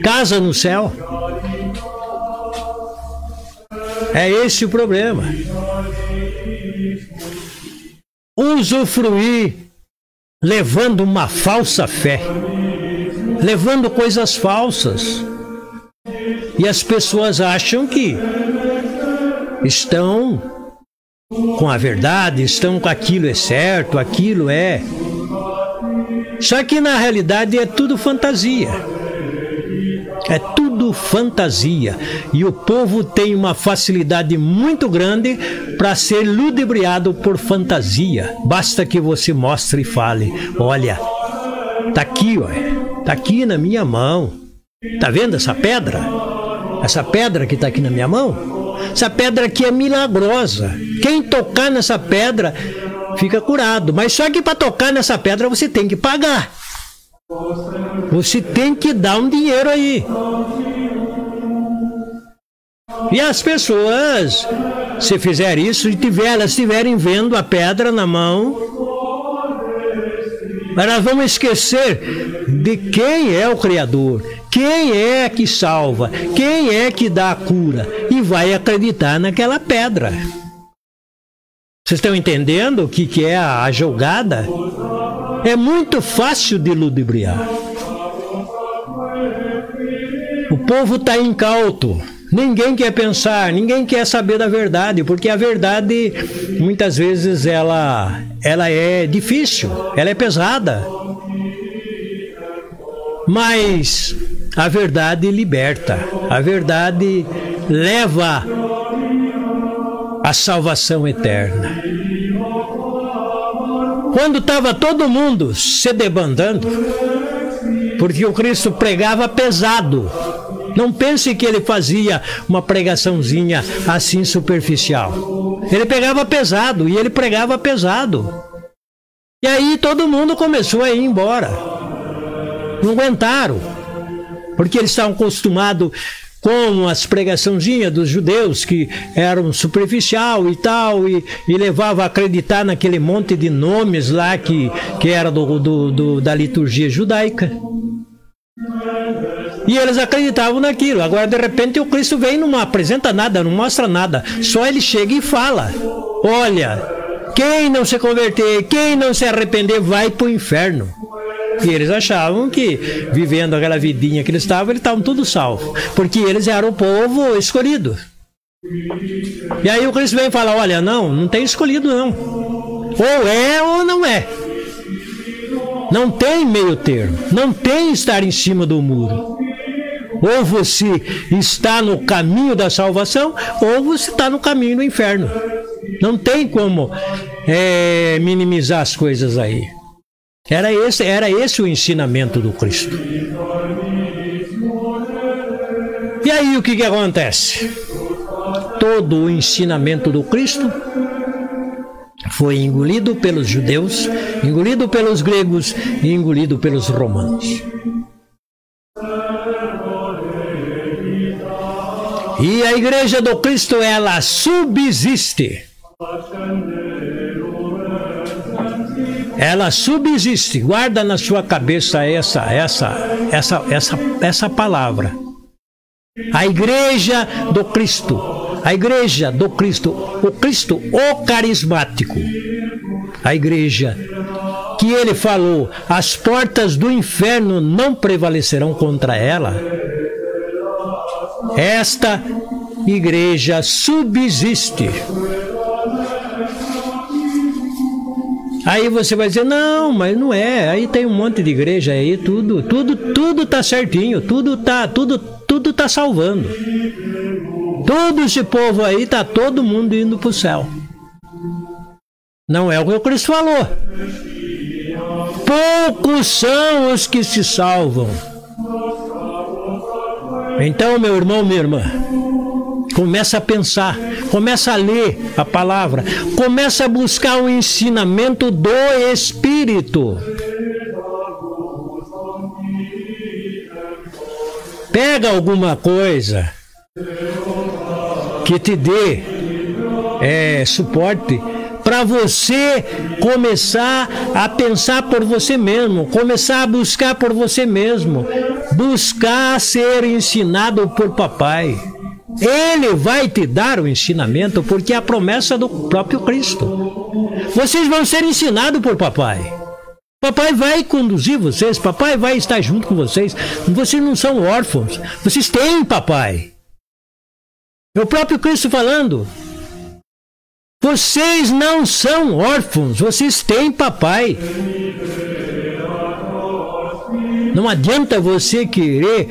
casa no céu. É esse o problema. Usufruir levando uma falsa fé, levando coisas falsas. E as pessoas acham que estão com a verdade, estão com aquilo é certo, aquilo é. Só que na realidade é tudo fantasia. É tudo fantasia. E o povo tem uma facilidade muito grande para ser ludibriado por fantasia. Basta que você mostre e fale: olha, tá aqui, ó, tá aqui na minha mão. Tá vendo essa pedra? Essa pedra que tá aqui na minha mão? Essa pedra aqui é milagrosa. Quem tocar nessa pedra fica curado. Mas só que para tocar nessa pedra você tem que pagar. Você tem que dar um dinheiro aí. E as pessoas, se fizer isso e elas estiverem vendo a pedra na mão, elas vão esquecer de quem é o Criador, quem é que salva, quem é que dá a cura, e vai acreditar naquela pedra. Vocês estão entendendo o que é a jogada? É muito fácil de ludibriar. O povo está incauto. Ninguém quer pensar, ninguém quer saber da verdade, porque a verdade, muitas vezes, ela é difícil, ela é pesada. Mas a verdade liberta, a verdade leva à salvação eterna. Quando estava todo mundo se debandando, porque o Cristo pregava pesado. Não pense que ele fazia uma pregaçãozinha assim superficial. Ele pegava pesado e ele pregava pesado. E aí todo mundo começou a ir embora. Não aguentaram. Porque eles estavam acostumados com as pregaçãozinhas dos judeus, que eram superficial e tal, e levava a acreditar naquele monte de nomes lá que era da liturgia judaica. E eles acreditavam naquilo. Agora, de repente, o Cristo vem e não apresenta nada, não mostra nada. Só ele chega e fala: olha, quem não se converter, quem não se arrepender, vai para o inferno. E eles achavam que, vivendo aquela vidinha que eles estavam tudo salvo, porque eles eram o povo escolhido. E aí o Cristo vem e fala: olha, não tem escolhido não. Ou é ou não é. Não tem meio termo. Não tem estar em cima do muro. Ou você está no caminho da salvação, ou você está no caminho do inferno. Não tem como minimizar as coisas aí. Era esse o ensinamento do Cristo. E aí o que acontece? Todo o ensinamento do Cristo foi engolido pelos judeus, engolido pelos gregos e engolido pelos romanos. E a igreja do Cristo, ela subsiste. Ela subsiste. Guarda na sua cabeça essa palavra. A igreja do Cristo. A igreja do Cristo. O Cristo, o carismático. A igreja que ele falou: as portas do inferno não prevalecerão contra ela. Esta igreja subsiste. Aí você vai dizer: não, mas não é. Aí tem um monte de igreja aí, tudo tá certinho, tudo tá salvando. Todo esse povo aí, tá todo mundo indo para o céu. Não é o que o Cristo falou. Poucos são os que se salvam. Então, meu irmão, minha irmã, começa a pensar, começa a ler a palavra, começa a buscar o ensinamento do Espírito. Pega alguma coisa que te dê suporte para você começar a pensar por você mesmo, começar a buscar por você mesmo, buscar ser ensinado por papai. Ele vai te dar o ensinamento, porque é a promessa do próprio Cristo. Vocês vão ser ensinados por papai. Papai vai conduzir vocês, papai vai estar junto com vocês. Vocês não são órfãos, vocês têm papai. É o próprio Cristo falando. Vocês não são órfãos, vocês têm papai. Não adianta você querer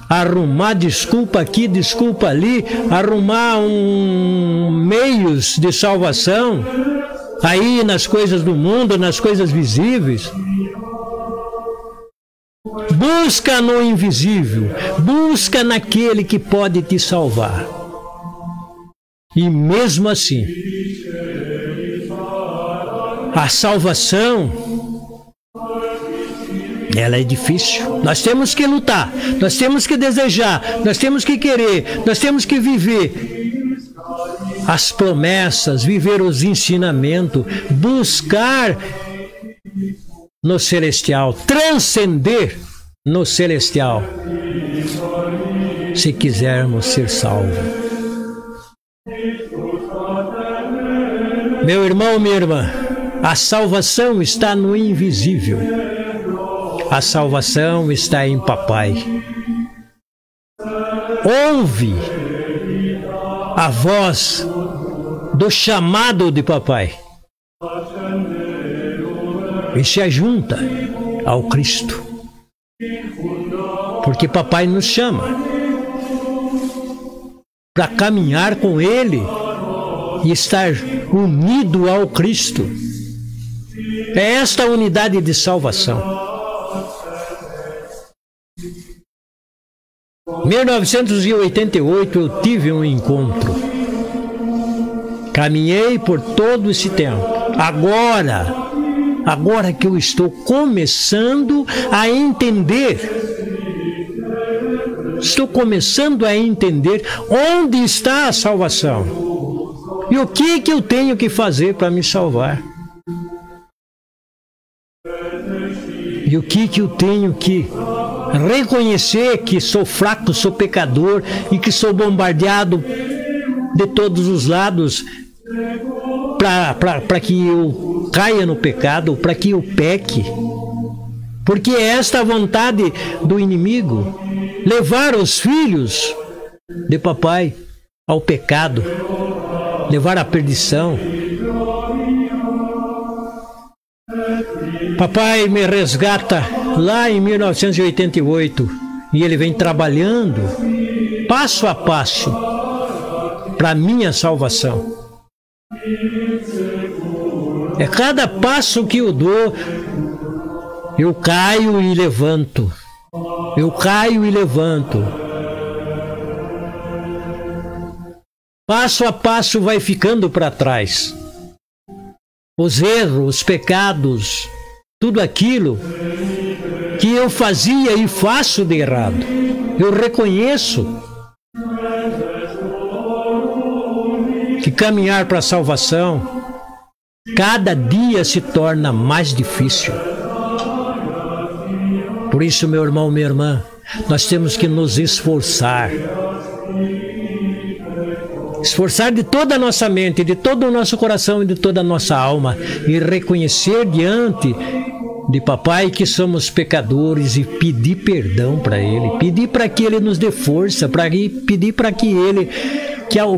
arrumar desculpa aqui, desculpa ali, arrumar meios de salvação aí nas coisas do mundo, nas coisas visíveis. Busca no invisível, busca naquele que pode te salvar. E mesmo assim, a salvação, ela é difícil. Nós temos que lutar, nós temos que desejar, nós temos que querer, nós temos que viver as promessas, viver os ensinamentos, buscar no celestial, transcender no celestial, se quisermos ser salvos. Meu irmão, minha irmã, a salvação está no invisível. A salvação está em papai. Ouve a voz do chamado de papai e se ajunta ao Cristo, porque papai nos chama para caminhar com ele e estar unido ao Cristo. É esta a unidade de salvação. 1988 eu tive um encontro. Caminhei por todo esse tempo. Agora que eu estou começando a entender Estou começando a entender onde está a salvação. E o que eu tenho que fazer para me salvar? E o que eu tenho que reconhecer que sou fraco, sou pecador e que sou bombardeado de todos os lados para que eu caia no pecado, para que eu peque. Porque é esta a vontade do inimigo, levar os filhos de papai ao pecado, levar à perdição. Papai me resgata lá em 1988 e ele vem trabalhando passo a passo para minha salvação. É cada passo que eu dou, eu caio e levanto. Eu caio e levanto. Passo a passo vai ficando para trás. Os erros, os pecados, tudo aquilo que eu fazia e faço de errado, eu reconheço que caminhar para a salvação cada dia se torna mais difícil. Por isso, meu irmão, minha irmã, nós temos que nos esforçar. Esforçar de toda a nossa mente, de todo o nosso coração e de toda a nossa alma e reconhecer diante de papai que somos pecadores e pedir perdão para ele, pedir para que ele nos dê força, pedir para que ele,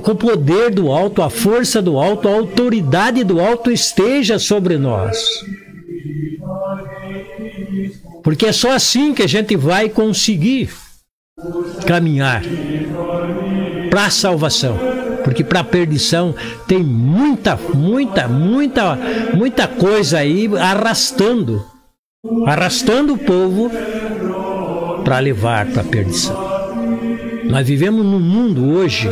com o poder do alto, a força do alto, a autoridade do alto esteja sobre nós. Porque é só assim que a gente vai conseguir caminhar para a salvação. Porque para a perdição tem muita coisa aí arrastando o povo para levar para a perdição. Nós vivemos num mundo hoje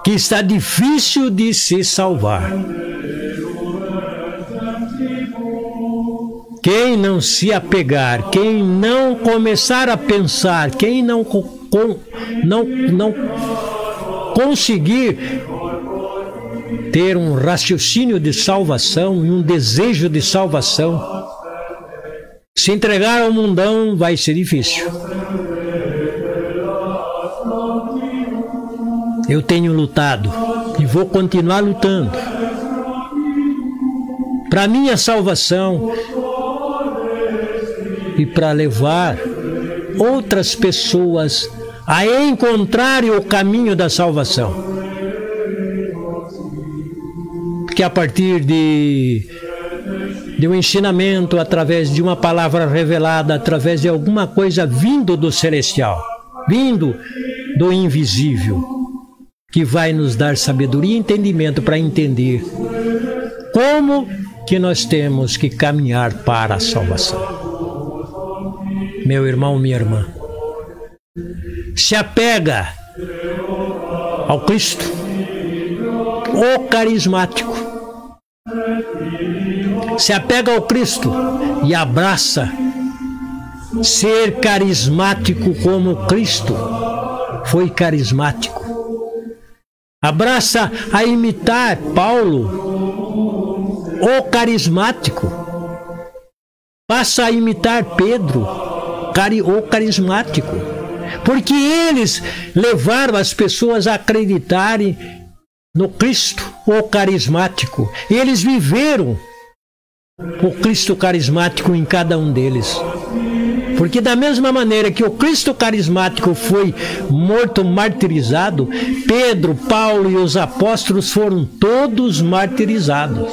que está difícil de se salvar. Quem não se apegar, quem não começar a pensar, quem não conseguir ter um raciocínio de salvação e um desejo de salvação, se entregar ao mundão vai ser difícil. Eu tenho lutado e vou continuar lutando para minha salvação e para levar outras pessoas a encontrarem o caminho da salvação. Porque a partir de um ensinamento, através de uma palavra revelada, através de alguma coisa vindo do celestial, vindo do invisível, que vai nos dar sabedoria e entendimento para entender como que nós temos que caminhar para a salvação. Meu irmão, minha irmã, se apega ao Cristo, o carismático. Se apega ao Cristo e abraça ser carismático como Cristo foi carismático. Abraça a imitar Paulo, o carismático. Passa a imitar Pedro, o carismático. Porque eles levaram as pessoas a acreditarem no Cristo, o carismático. Eles viveram o Cristo carismático em cada um deles. Porque da mesma maneira que o Cristo carismático foi morto, martirizado, Pedro, Paulo e os apóstolos foram todos martirizados.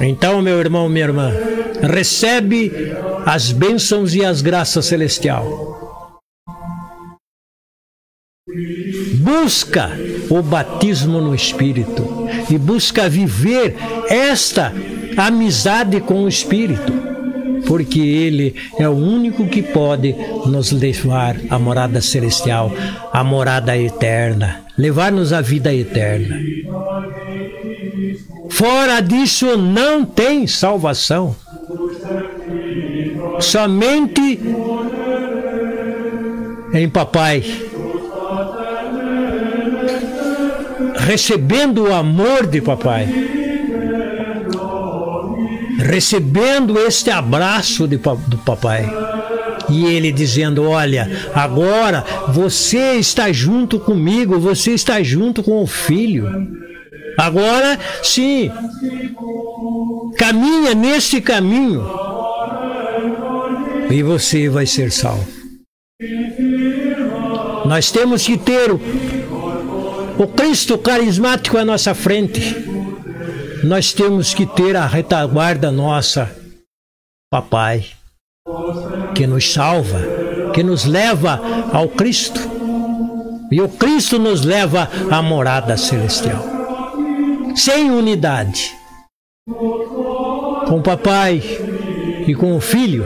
Então, meu irmão, minha irmã, recebe as bênçãos e as graças celestial. Busca o batismo no Espírito e busca viver esta amizade com o Espírito, porque Ele é o único que pode nos levar à morada celestial, à morada eterna, levar-nos à vida eterna. Fora disso não tem salvação. Somente em papai, recebendo o amor de papai, recebendo este abraço do papai, e ele dizendo: olha, agora você está junto comigo, você está junto com o filho. Agora sim, caminha nesse caminho e você vai ser salvo. Nós temos que ter o Cristo carismático à nossa frente. Nós temos que ter a retaguarda nossa, papai, que nos salva, que nos leva ao Cristo. E o Cristo nos leva à morada celestial. Sem unidade, com o papai e com o filho,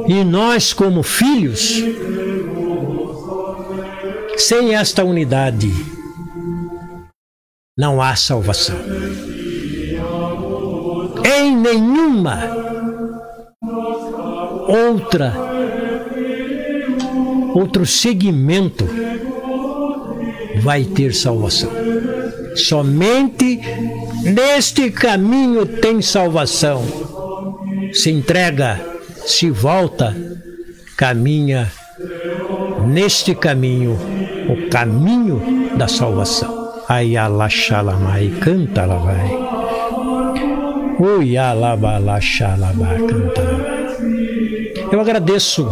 e nós como filhos, sem esta unidade não há salvação em nenhuma outro segmento vai ter salvação. Somente neste caminho tem salvação. Se entrega, se volta, caminha neste caminho, o caminho da salvação. Ai alaxalamai, canta lá vai. Oi alabalaxalabá, canta lá vai. Eu agradeço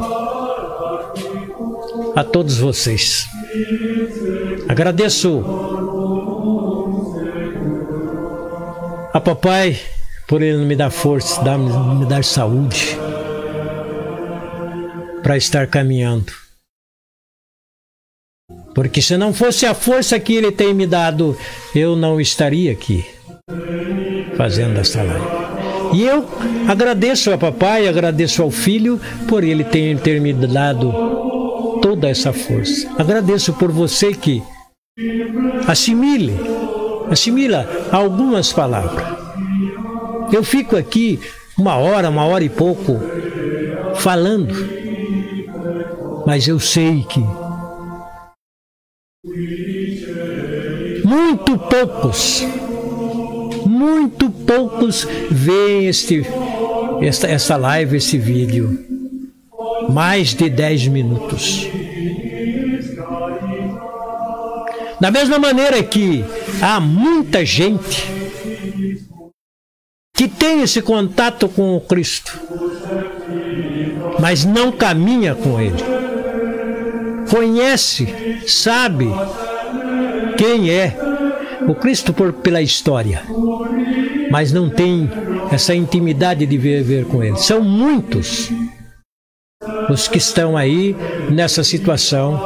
a todos vocês. Agradeço a papai por ele me dar força, me dar saúde para estar caminhando. Porque se não fosse a força que ele tem me dado, eu não estaria aqui fazendo esta live. E eu agradeço a papai, agradeço ao filho por ele ter me dado toda essa força. Agradeço por você que assimila algumas palavras. Eu fico aqui uma hora e pouco falando, mas eu sei que muito poucos veem esta live, esse vídeo. Mais de 10 minutos. Da mesma maneira que há muita gente que tem esse contato com o Cristo, mas não caminha com Ele. Conhece, sabe quem é o Cristo pela história, mas não tem essa intimidade de viver com Ele. São muitos os que estão aí nessa situação,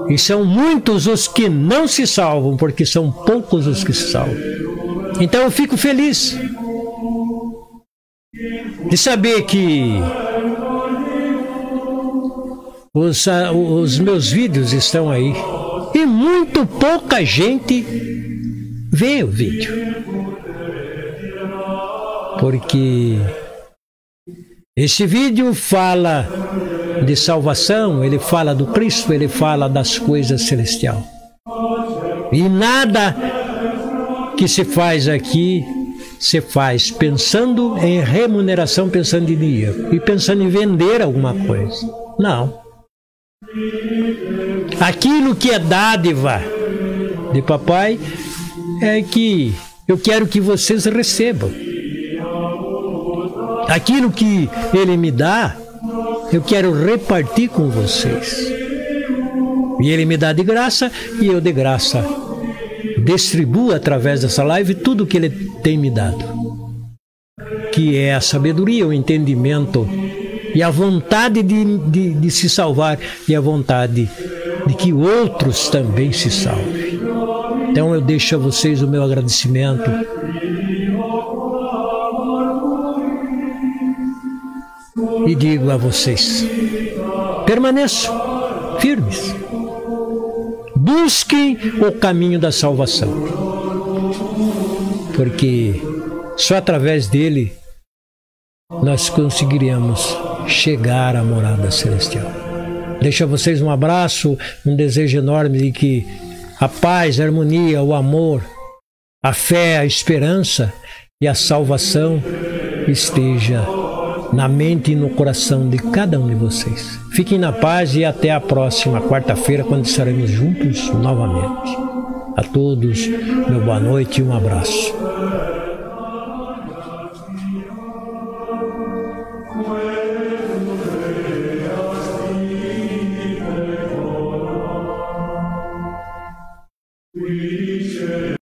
e são muitos os que não se salvam, porque são poucos os que se salvam. Então eu fico feliz de saber que os meus vídeos estão aí e muito pouca gente vê o vídeo, porque este vídeo fala de salvação, ele fala do Cristo, ele fala das coisas celestiais. E nada que se faz aqui se faz pensando em remuneração, pensando em dinheiro e pensando em vender alguma coisa. Não. Aquilo que é dádiva de papai é que eu quero que vocês recebam. Aquilo que ele me dá, eu quero repartir com vocês. E ele me dá de graça, e eu de graça distribuo através dessa live tudo que ele tem me dado, que é a sabedoria, o entendimento e a vontade de se salvar, e a vontade de que outros também se salvem. Então eu deixo a vocês o meu agradecimento. E digo a vocês, permaneçam firmes, busquem o caminho da salvação. porque só através dele nós conseguiríamos chegar à morada celestial. Deixo a vocês um abraço, um desejo enorme de que a paz, a harmonia, o amor, a fé, a esperança e a salvação esteja na mente e no coração de cada um de vocês. Fiquem na paz e até a próxima quarta-feira, quando estaremos juntos novamente. A todos, meu boa noite e um abraço.